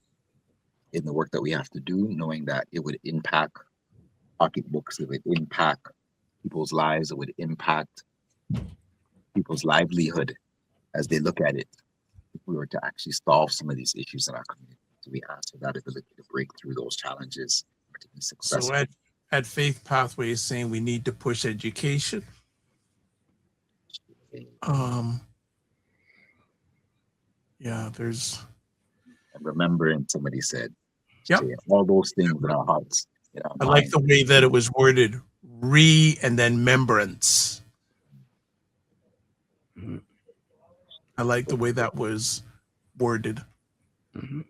in the work that we have to do, knowing that it would impact pocketbooks, it would impact people's lives, it would impact people's livelihood as they look at it. If we were to actually solve some of these issues in our community, so we ask for that ability to break through those challenges, to be successful. So at Faith Pathway is saying we need to push education. Yeah, there's and remembering, somebody said, yep, all those things in our hearts. I like the way that it was worded, and then remembrance. I like the way that was worded. Any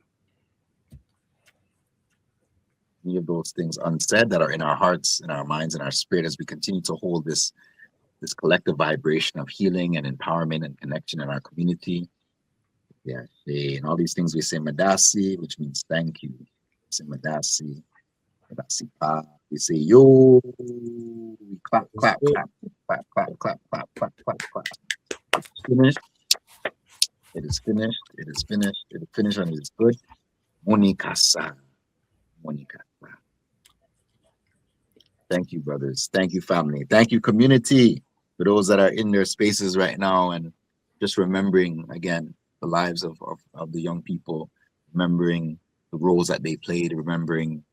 of those things unsaid that are in our hearts, in our minds, in our spirit, as we continue to hold this collective vibration of healing and empowerment and connection in our community. Yeah, and all these things we say Madasi, which means thank you. We say Madasi, Madasi Pa. We say yo. We clap, clap, clap, clap, clap, clap, clap, clap, clap, clap. It's finished. It is finished. It is finished. It is finished, and it is good. Monikasa. Monikasa. Thank you, brothers. Thank you, family. Thank you, community, for those that are in their spaces right now, and just remembering again the lives of the young people, remembering the roles that they played, remembering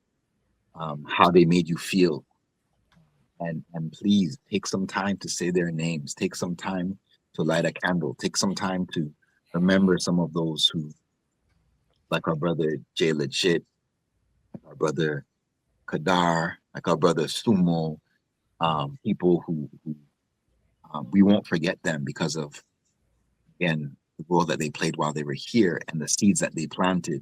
how they made you feel. And please take some time to say their names. Take some time to light a candle. Take some time to remember some of those who, like our brother Jay Legit, like our brother Kadar, like our brother Sumo, people who we won't forget them because of, again, the role that they played while they were here and the seeds that they planted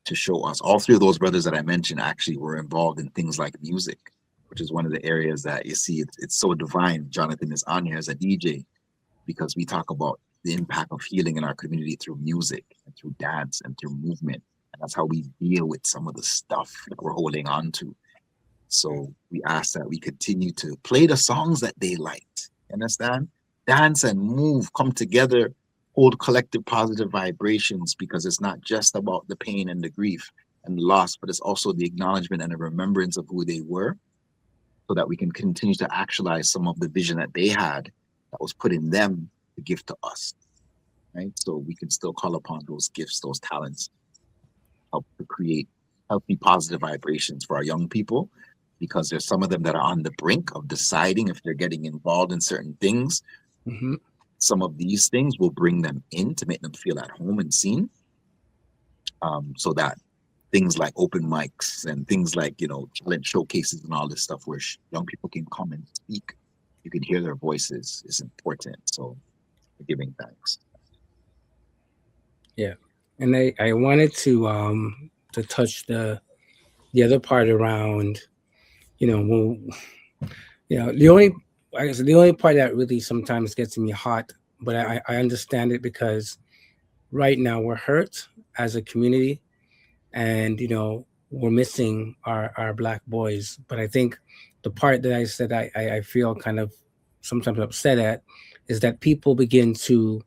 to show us. All three of those brothers that I mentioned actually were involved in things like music, which is one of the areas that you see it's so divine. Jonathan is on here as a DJ because we talk about the impact of healing in our community through music and through dance and through movement. And that's how we deal with some of the stuff that we're holding on to. So we ask that we continue to play the songs that they liked. Understand? Dance and move, come together, hold collective positive vibrations, because it's not just about the pain and the grief and the loss, but it's also the acknowledgement and the remembrance of who they were, so that we can continue to actualize some of the vision that they had that was put in them to give to us, right? So we can still call upon those gifts, those talents, help to create healthy, positive vibrations for our young people, because there's some of them that are on the brink of deciding if they're getting involved in certain things. Mm-hmm. Some of these things will bring them in to make them feel at home and seen, so that things like open mics and things like, talent showcases and all this stuff where young people can come and speak, you can hear their voices, is important. So we're giving thanks. Yeah. And I wanted to touch the other part around, the only part that really sometimes gets me hot, but I understand it, because right now we're hurt as a community, and we're missing our Black boys. But I think the part that I said I feel kind of sometimes upset at is that people begin to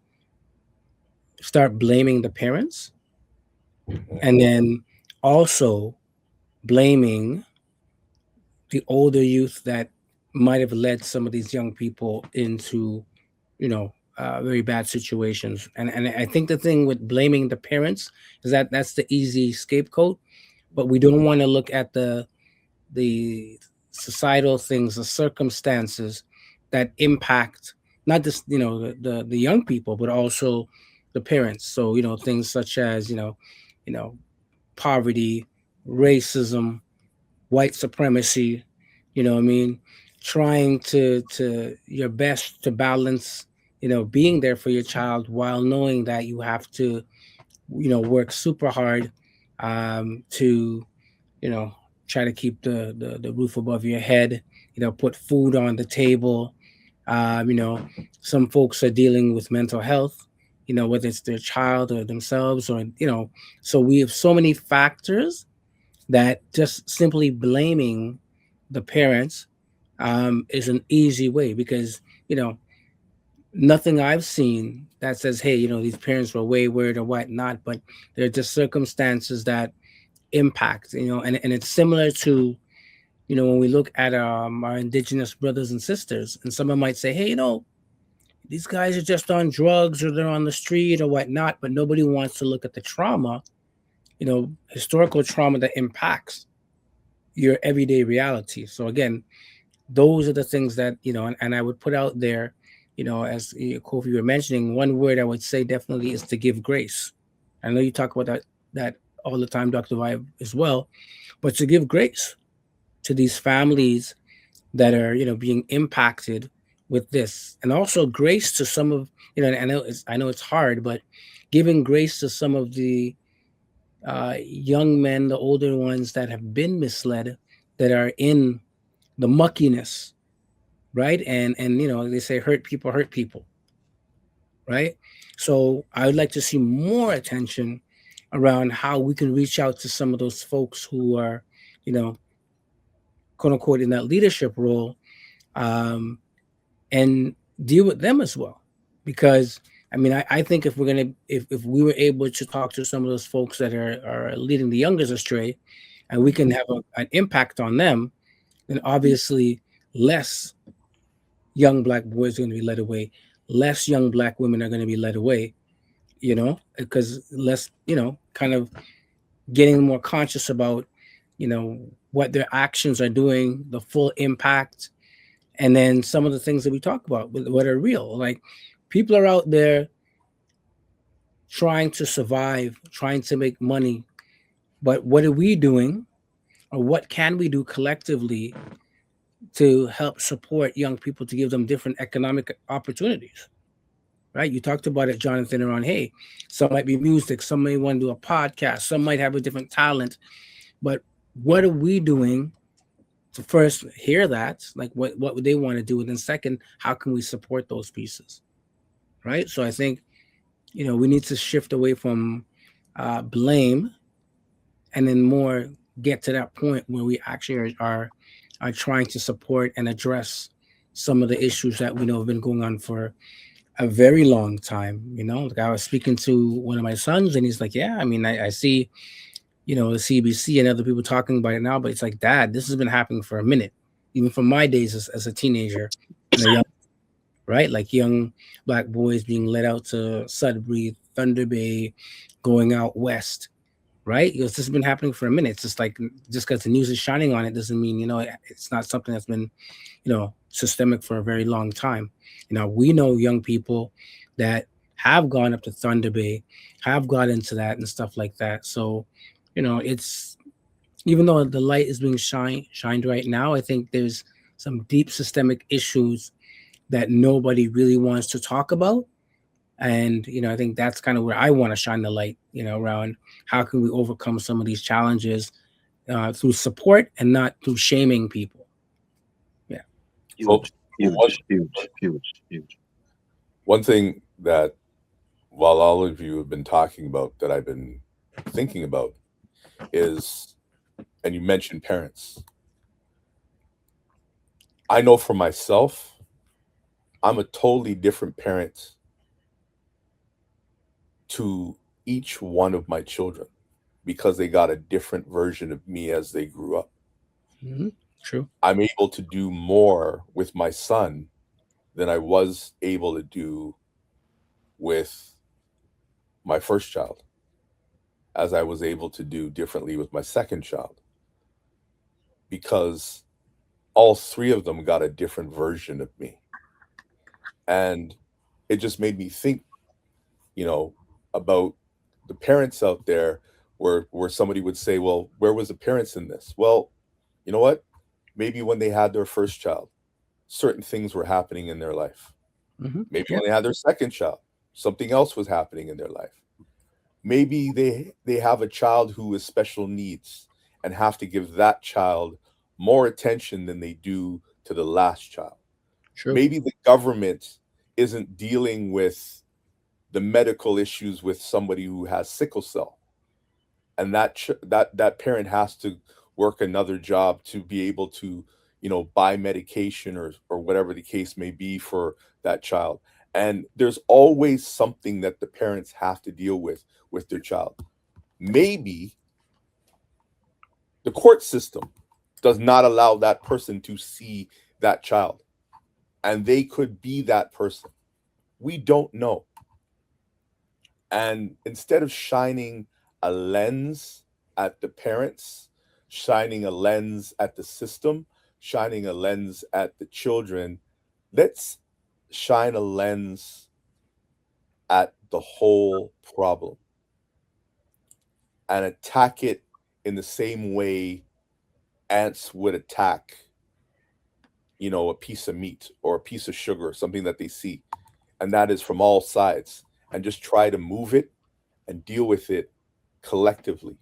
start blaming the parents, and then also blaming the older youth that might have led some of these young people into, very bad situations. And I think the thing with blaming the parents is that that's the easy scapegoat, but we don't want to look at the societal things, the circumstances that impact not just the young people, but also the parents. So things such as poverty, racism, white supremacy, trying to your best to balance, being there for your child while knowing that you have to, work super hard to, try to keep the roof above your head, put food on the table. Some folks are dealing with mental health, whether it's their child or themselves, or, so we have so many factors that just simply blaming the parents is an easy way, because, nothing I've seen that says, hey, these parents were wayward or whatnot, but they're just circumstances that impact, and it's similar to, when we look at our indigenous brothers and sisters, and someone might say, hey, these guys are just on drugs or they're on the street or whatnot, but nobody wants to look at the trauma, historical trauma that impacts your everyday reality. So again, those are the things that, and I would put out there, as Kofi, you were mentioning, one word I would say definitely is to give grace. I know you talk about that all the time, Dr. Vibe, as well, but to give grace to these families that are, being impacted with this, and also grace to some of, and I know it's hard, but giving grace to some of the young men, the older ones that have been misled, that are in the muckiness, right? And they say hurt people, right? So I would like to see more attention around how we can reach out to some of those folks who are, quote unquote, in that leadership role, and deal with them as well. Because I think if if we were able to talk to some of those folks that are leading the youngers astray, and we can have an impact on them, then obviously less young Black boys are going to be led away, less young Black women are going to be led away, because less, kind of getting more conscious about, what their actions are doing, the full impact, and then some of the things that we talk about, what are real. Like, people are out there trying to survive, trying to make money, but what are we doing, or what can we do collectively to help support young people, to give them different economic opportunities, right? You talked about it, Jonathan, around, hey, some might be music, some may want to do a podcast, some might have a different talent, but what are we doing to first hear that, like what would they want to do, and then second, how can we support those pieces, right? So I think, we need to shift away from blame, and then more get to that point where we actually are trying to support and address some of the issues that we know have been going on for a very long time. Like, I was speaking to one of my sons, and he's like, yeah, I see, the CBC and other people talking about it now, but it's like, Dad, this has been happening for a minute, even from my days as a teenager. right? Like young black boys being let out to Sudbury, Thunder Bay, going out west, right? This has been happening for a minute. It's just like, just because the news is shining on it doesn't mean, it's not something that's been, systemic for a very long time. We know young people that have gone up to Thunder Bay, have got into that and stuff like that. So, it's, even though the light is being shined right now, I think there's some deep systemic issues that nobody really wants to talk about. And, I think that's kind of where I want to shine the light, around how can we overcome some of these challenges through support and not through shaming people. Yeah. Huge. One thing that, while all of you have been talking about, that I've been thinking about is, and you mentioned parents. I know for myself, I'm a totally different parent to each one of my children because they got a different version of me as they grew up. Mm-hmm. True. I'm able to do more with my son than I was able to do with my first child, as I was able to do differently with my second child, because all three of them got a different version of me. And it just made me think, about the parents out there where somebody would say, well, where was the parents in this? Well, you know what? Maybe when they had their first child, certain things were happening in their life. Mm-hmm. Maybe when they had their second child, something else was happening in their life. Maybe they have a child who has special needs and have to give that child more attention than they do to the last child. True. Maybe the government isn't dealing with the medical issues with somebody who has sickle cell, and that parent has to work another job to be able to, buy medication or whatever the case may be for that child. And there's always something that the parents have to deal with their child. Maybe the court system does not allow that person to see that child, and they could be that person. We don't know. And instead of shining a lens at the parents, shining a lens at the system, shining a lens at the children, let's shine a lens at the whole problem and attack it in the same way ants would attack, a piece of meat or a piece of sugar, something that they see. And that is from all sides. And just try to move it and deal with it collectively.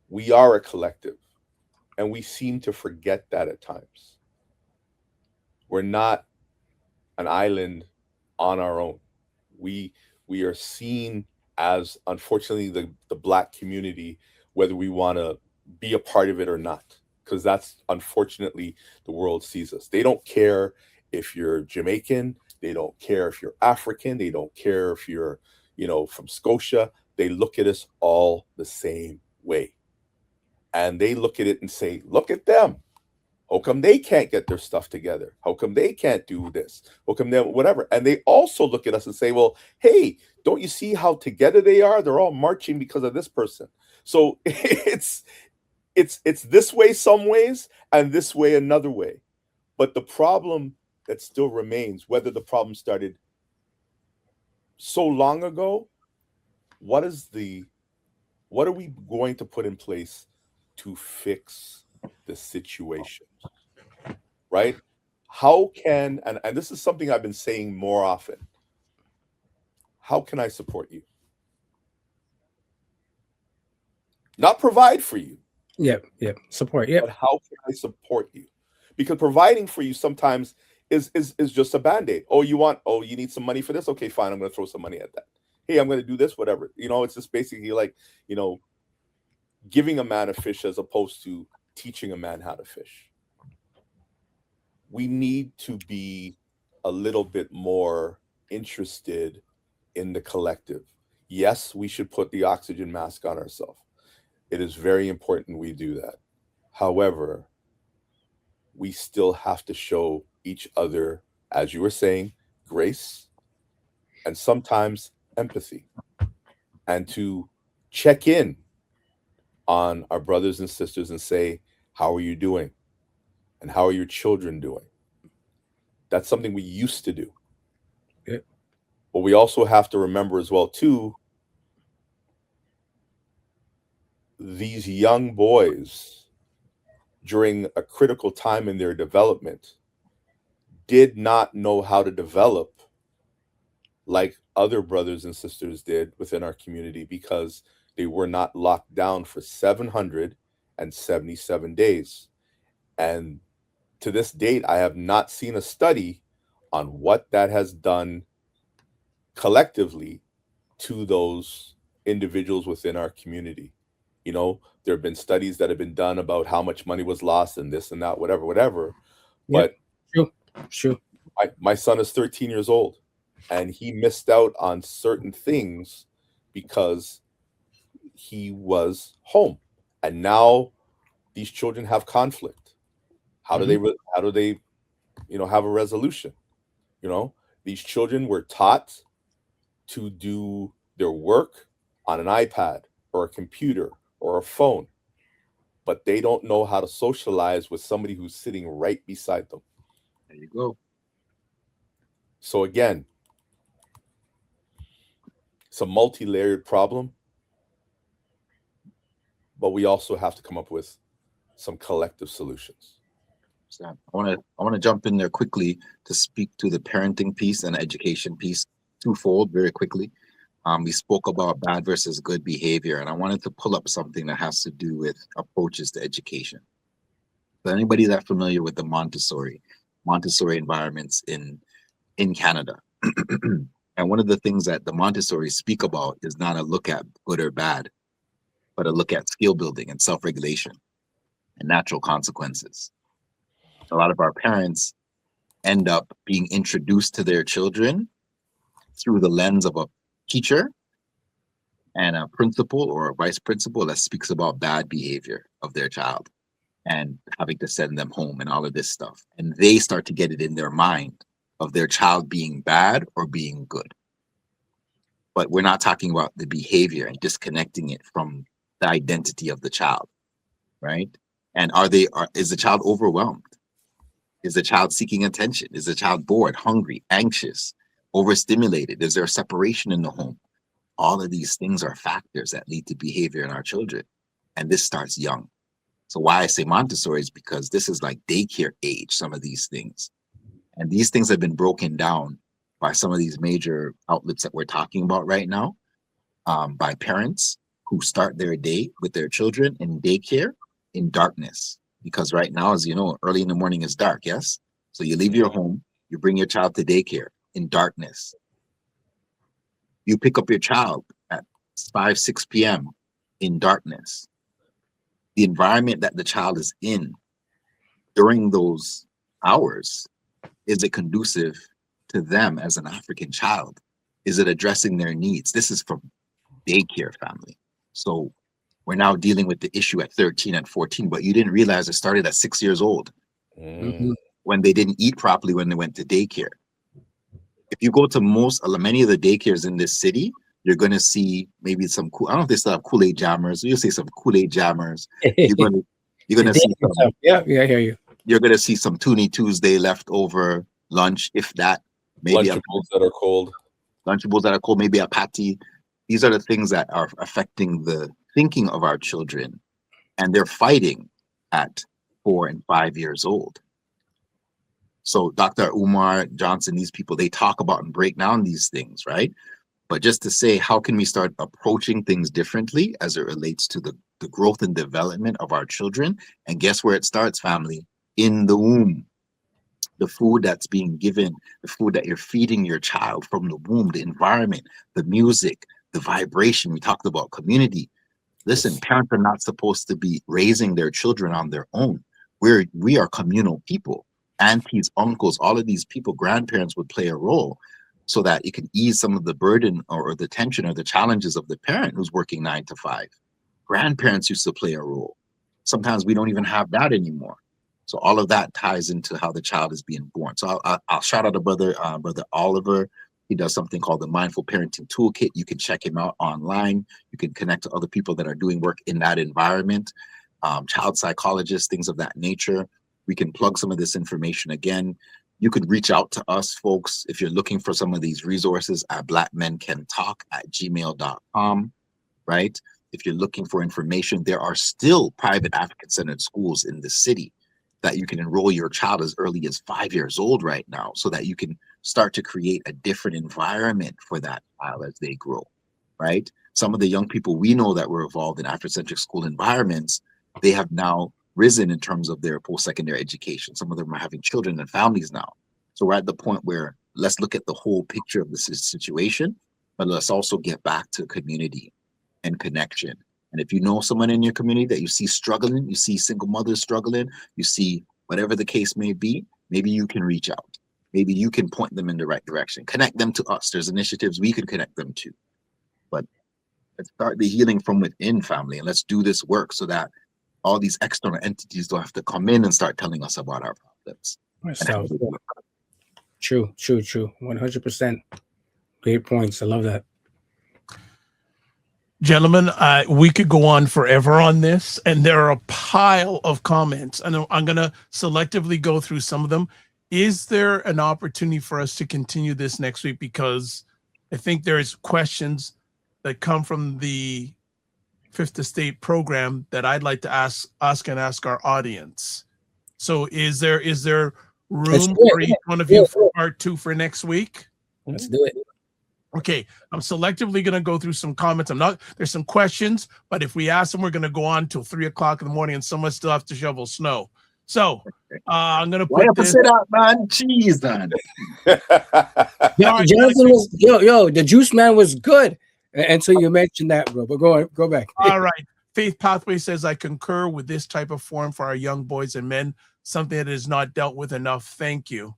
We are a collective, and we seem to forget that at times. We're not an island on our own. We are seen as, unfortunately, the Black community, whether we want to be a part of it or not, because that's, unfortunately, the world sees us. They don't care if you're Jamaican. They don't care if you're African. They don't care if you're, from Scotia. They look at us all the same way. And they look at it and say, look at them. How come they can't get their stuff together? How come they can't do this? How come they, whatever? And they also look at us and say, well, hey, don't you see how together they are? They're all marching because of this person. So it's this way some ways and this way another way. But the problem that still remains, whether the problem started so long ago, what are we going to put in place to fix the situation? Right? How can, and this is something I've been saying more often, how can I support you? Not provide for you. Yep. Support. Yep. But how can I support you? Because providing for you sometimes is just a band-aid. You need some money for this? Okay, fine, I'm going to throw some money at that. Hey, I'm going to do this, whatever. It's just basically like, giving a man a fish as opposed to teaching a man how to fish. We need to be a little bit more interested in the collective. Yes, we should put the oxygen mask on ourselves. It is very important we do that. However, we still have to show each other as you were saying, grace, and sometimes empathy, and to check in on our brothers and sisters and say, how are you doing? And how are your children doing? That's something we used to do. Yeah. But we also have to remember as well, too, these young boys during a critical time in their development did not know how to develop like other brothers and sisters did within our community, because they were not locked down for 777 days. And to this date, I have not seen a study on what that has done collectively to those individuals within our community. You know, there have been studies that have been done about how much money was lost and this and that, whatever. Yep. But Sure. my son is 13 years old, and he missed out on certain things because he was home. And now these children have conflict. How do they have a resolution? You know, these children were taught to do their work on an iPad or a computer or a phone, but they don't know how to socialize with somebody who's sitting right beside them. There you go. So again, it's a multi-layered problem, but we also have to come up with some collective solutions. I want to jump in there quickly to speak to the parenting piece and education piece twofold very quickly. We spoke about bad versus good behavior, and I wanted to pull up something that has to do with approaches to education. So anybody that's familiar with the Montessori environments in Canada, and one of the things that the Montessori speak about is not a look at good or bad, but a look at skill building and self-regulation and natural consequences. A lot of our parents end up being introduced to their children through the lens of a teacher and a principal or a vice principal that speaks about bad behavior of their child and having to send them home and all of this stuff. And they start to get it in their mind of their child being bad or being good. But we're not talking about the behavior and disconnecting it from the identity of the child, right? And is the child overwhelmed? Is the child seeking attention? Is the child bored, hungry, anxious, overstimulated? Is there a separation in the home? All of these things are factors that lead to behavior in our children. And this starts young. So why I say Montessori is because this is like daycare age, some of these things. And these things have been broken down by some of these major outlets that we're talking about right now, by parents who start their day with their children in daycare in darkness. Because right now, as you know, early in the morning is dark, yes? So you leave your home, you bring your child to daycare in darkness. You pick up your child at 5, 6 p.m. in darkness. The environment that the child is in during those hours, is it conducive to them as an African child? Is it addressing their needs? This is from daycare, family. So we're now dealing with the issue at 13 and 14, but you didn't realize it started at 6 years old when they didn't eat properly when they went to daycare. If you go to many of the daycares in this city, you're going to see maybe some I don't know if they still have Kool-Aid jammers. You'll see some Kool-Aid jammers. You're going to see some, yeah, I hear you. You're going to see some Toonie Tuesday leftover lunch, if that. Maybe Lunchables that are cold. Lunchables that are cold, maybe a patty. These are the things that are affecting the thinking of our children, and they're fighting at 4 and 5 years old. So Dr. Umar Johnson, these people, they talk about and break down these things, right? But just to say, how can we start approaching things differently as it relates to the growth and development of our children? And guess where it starts, family? In the womb. The food that's being given, the food that you're feeding your child from the womb, the environment, the music, the vibration. We talked about community. Listen, parents are not supposed to be raising their children on their own. We are communal people. Aunties, uncles, all of these people, grandparents would play a role so that it can ease some of the burden or the tension or the challenges of the parent who's working 9 to 5. Grandparents used to play a role. Sometimes we don't even have that anymore. So all of that ties into how the child is being born. So I'll shout out to brother Oliver. He does something called the Mindful Parenting Toolkit. You can check him out online. You can connect to other people that are doing work in that environment, child psychologists, things of that nature. We can plug some of this information again. You could reach out to us, folks, if you're looking for some of these resources at blackmencantalk@gmail.com, right? If you're looking for information, there are still private African-centered schools in the city that you can enroll your child as early as 5 years old right now, so that you can start to create a different environment for that child as they grow, right? Some of the young people we know that were involved in Afrocentric school environments, they have now risen in terms of their post-secondary education. Some of them are having children and families now. So we're at the point where let's look at the whole picture of this situation, but let's also get back to community and connection. And if you know someone in your community that you see struggling, you see single mothers struggling, you see whatever the case may be, maybe you can reach out. Maybe you can point them in the right direction. Connect them to us. There's initiatives we can connect them to. But let's start the healing from within, family, and let's do this work so that all these external entities don't have to come in and start telling us about our problems. So, true. 100%. Great points. I love that. Gentlemen, we could go on forever on this, and there are a pile of comments, and I'm going to selectively go through some of them. Is there an opportunity for us to continue this next week? Because I think there's questions that come from the Fifth Estate program that I'd like to ask our audience. So is there room for each one of you for part 2 for next week? Let's do it. Okay, I'm selectively going to go through some comments. There's some questions, but if we ask them, we're going to go on till 3 o'clock in the morning, and someone still has to shovel snow. So I'm going to put this. Sit out, man. Jeez, man. Jonathan was the juice man was good until you mentioned that, bro. But go back. All right. Faith Pathway says, I concur with this type of forum for our young boys and men, something that is not dealt with enough. Thank you.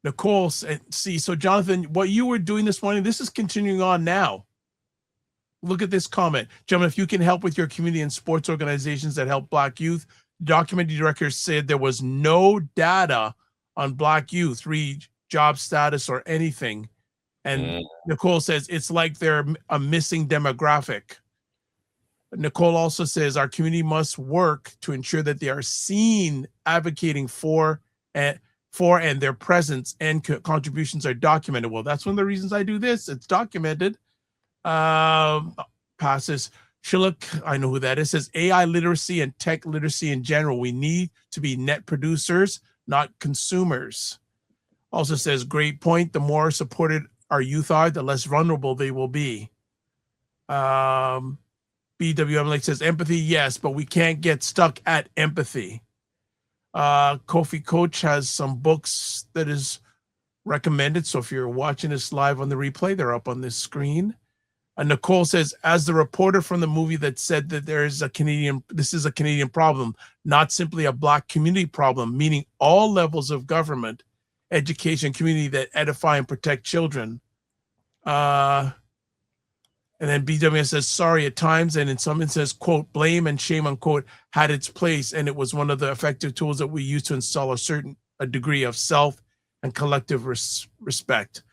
Nicole, see, so Jonathan, what you were doing this morning, this is continuing on now. Look at this comment. Gentlemen, if you can help with your community and sports organizations that help Black youth, documentary director said there was no data on Black youth, read job status or anything. And Nicole says it's like they're a missing demographic. Nicole also says our community must work to ensure that they are seen advocating for and their presence and contributions are documented. Well, that's one of the reasons I do this. It's documented. Passes. Shiluk, I know who that is, says AI literacy and tech literacy in general. We need to be net producers, not consumers. Also says, great point. The more supported our youth are, the less vulnerable they will be. BWM like says, empathy, yes, but we can't get stuck at empathy. Kofi Coach has some books that is recommended. So if you're watching this live on the replay, they're up on this screen. Nicole says, as the reporter from the movie that said that this is a Canadian problem, not simply a Black community problem, meaning all levels of government, education, community that edify and protect children. And then BWM says, sorry, at times, and in some instances, quote, blame and shame, unquote, had its place, and it was one of the effective tools that we use to install a degree of self and collective respect.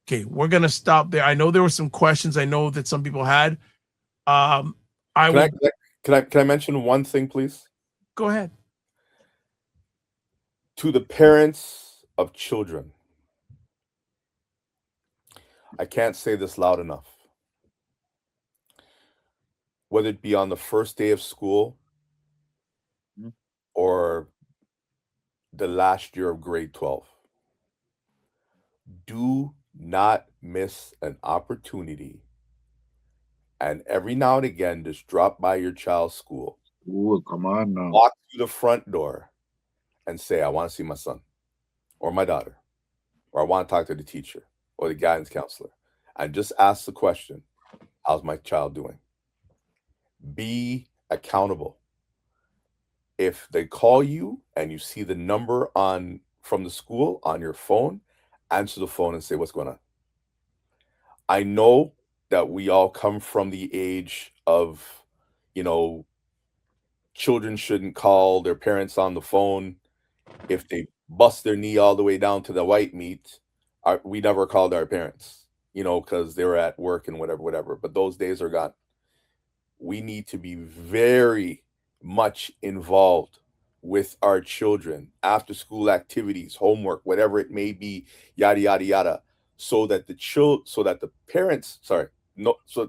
Okay, we're going to stop there. I know there were some questions I know that some people had. Can I mention one thing, please? Go ahead. To the parents of children, I can't say this loud enough. Whether it be on the first day of school or the last year of grade 12, do not miss an opportunity, and every now and again just drop by your child's school. Ooh, come on now. Walk through the front door and say, I want to see my son or my daughter, or I want to talk to the teacher or the guidance counselor, and just ask the question, how's my child doing? Be accountable. If they call you and you see the number from the school on your phone, answer the phone and say, what's going on? I know that we all come from the age of, children shouldn't call their parents on the phone if they bust their knee all the way down to the white meat. We never called our parents, because they were at work and whatever. But those days are gone. We need to be very much involved with our children, after school activities, homework, whatever it may be, yada yada yada, so that the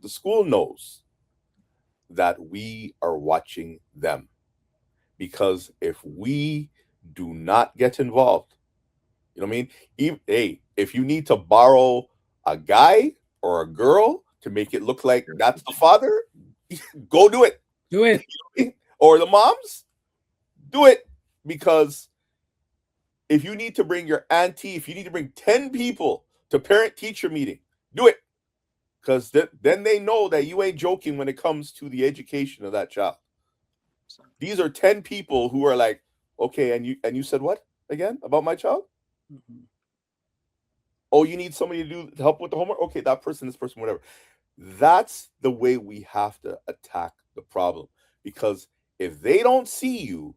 school knows that we are watching them. Because if we do not get involved, you know what I mean? If you need to borrow a guy or a girl to make it look like that's the father, go do it. Do it. Or the moms, do it. Because if you need to bring your auntie, if you need to bring 10 people to parent-teacher meeting, do it. Because then they know that you ain't joking when it comes to the education of that child. These are 10 people who are like, okay, and you said what again about my child? Mm-hmm. Oh, you need somebody to help with the homework? Okay, that person, this person, whatever. That's the way we have to attack the problem. Because if they don't see you,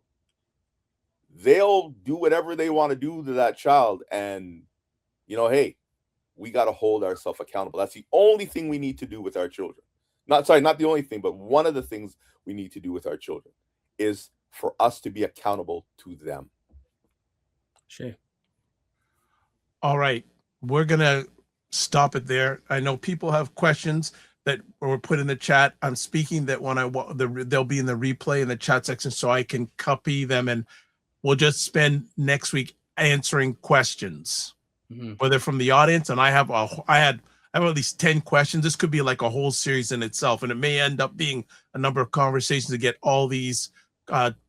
they'll do whatever they want to do to that child. And, hey, we got to hold ourselves accountable. That's the only thing we need to do with our children. Not the only thing, but one of the things we need to do with our children is for us to be accountable to them. Sure. All right. We're going to stop it there. I know people have questions that were put in the chat. I'm speaking that when they'll be in the replay in the chat section, so I can copy them, and we'll just spend next week answering questions, whether from the audience. And I have at least 10 questions. This could be like a whole series in itself, and it may end up being a number of conversations to get all these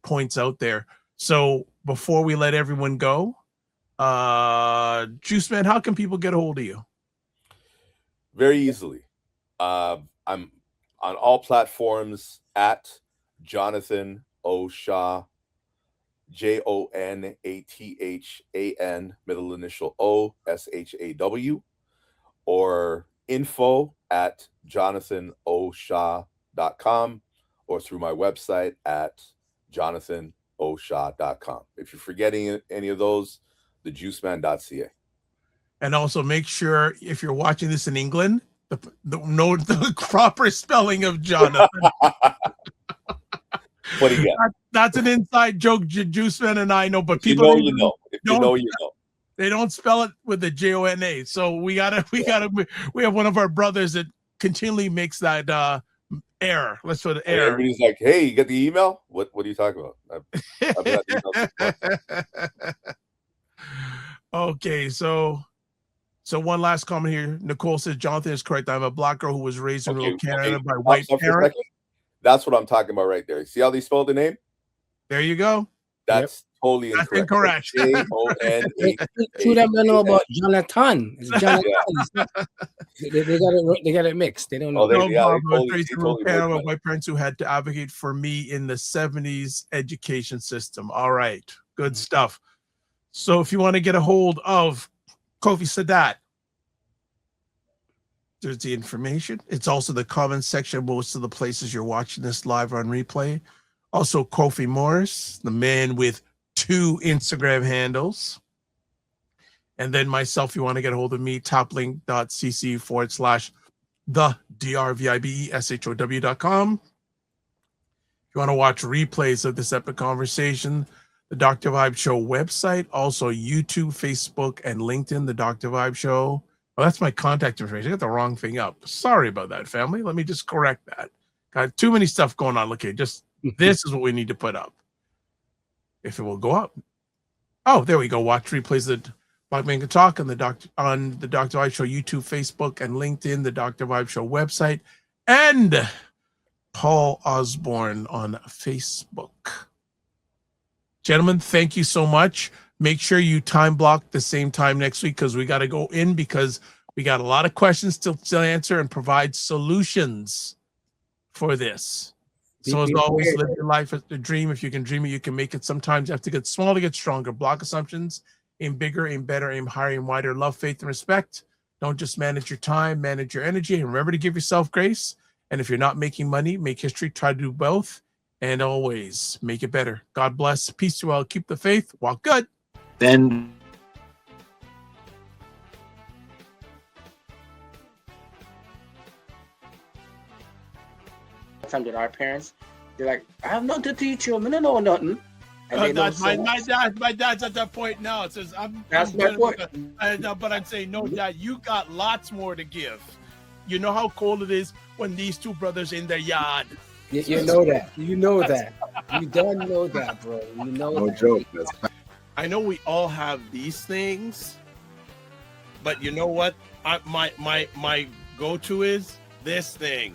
points out there. So before we let everyone go, Juice Man, how can people get a hold of you? Very easily. I'm on all platforms at Jonathan O'Shaw, JONATHAN, middle initial OSHAW, or info at jonathanoshah.com, or through my website at jonathanoshah.com. If you're forgetting any of those, thejuiceman.ca. And also make sure, if you're watching this in England, note the proper spelling of Jonathan. What do you got? That's an inside joke, Juiceman and I know, but if people you know. They don't spell it with the JONA. So we have one of our brothers that continually makes that error. Let's put error. Everybody's like, hey, you got the email? What are you talking about? Okay, so one last comment here. Nicole says Jonathan is correct. I'm a black girl who was raised in rural Canada by white parents. That's what I'm talking about right there. See how they spelled the name? There you go. That's totally incorrect. Two them don't know about Jonathan. It's Jonathan. They got it mixed. They don't know. White parents who had to advocate for me in the 70s education system. All right, good stuff. So if you want to get a hold of Kofi Sadat, there's the information. It's also the comment section. Most of the places you're watching this live on replay. Also, Kofi Morris, the man with 2 Instagram handles. And then myself, you want to get a hold of me, toplink.cc/the DRVIBESHOW.com. If you want to watch replays of this epic conversation, the Dr. Vibe Show website, also YouTube, Facebook, and LinkedIn, the Dr. Vibe Show. Oh, that's my contact information. I got the wrong thing up. Sorry about that, family. Let me just correct that. Got too many stuff going on. Look here, just this is what we need to put up. If it will go up. Oh, there we go. Watch replays of the BLKMEN Can Talk on the Dr. Vibe Show YouTube, Facebook, and LinkedIn, the Dr. Vibe Show website, and Paul Osbourne on Facebook. Gentlemen, thank you so much. Make sure you time block the same time next week, because we got to go in, because we got a lot of questions to answer and provide solutions for this. So as always, live your life as a dream. If you can dream it, you can make it. Sometimes you have to get small to get stronger. Block assumptions. Aim bigger, aim better, aim higher, aim wider. Love, faith, and respect. Don't just manage your time, manage your energy. And remember to give yourself grace. And if you're not making money, make history. Try to do both. and always make it better. God bless. Peace to all. Keep the faith. Walk good. Then Time that our parents, they're like, I have nothing to teach you. I don't know nothing. And they know That's so my dad's at that point now. It says That's my point. But I'm saying, no, Dad, you got lots more to give. You know how cold it is when these two brothers in their yard. You know that. You know that. You don't know that, bro. You know no that. joke. I know we all have these things, but you know what? My go-to is this thing.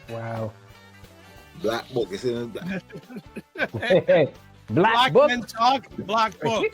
Wow. Black book is in Black book. Men Talk, Black Book.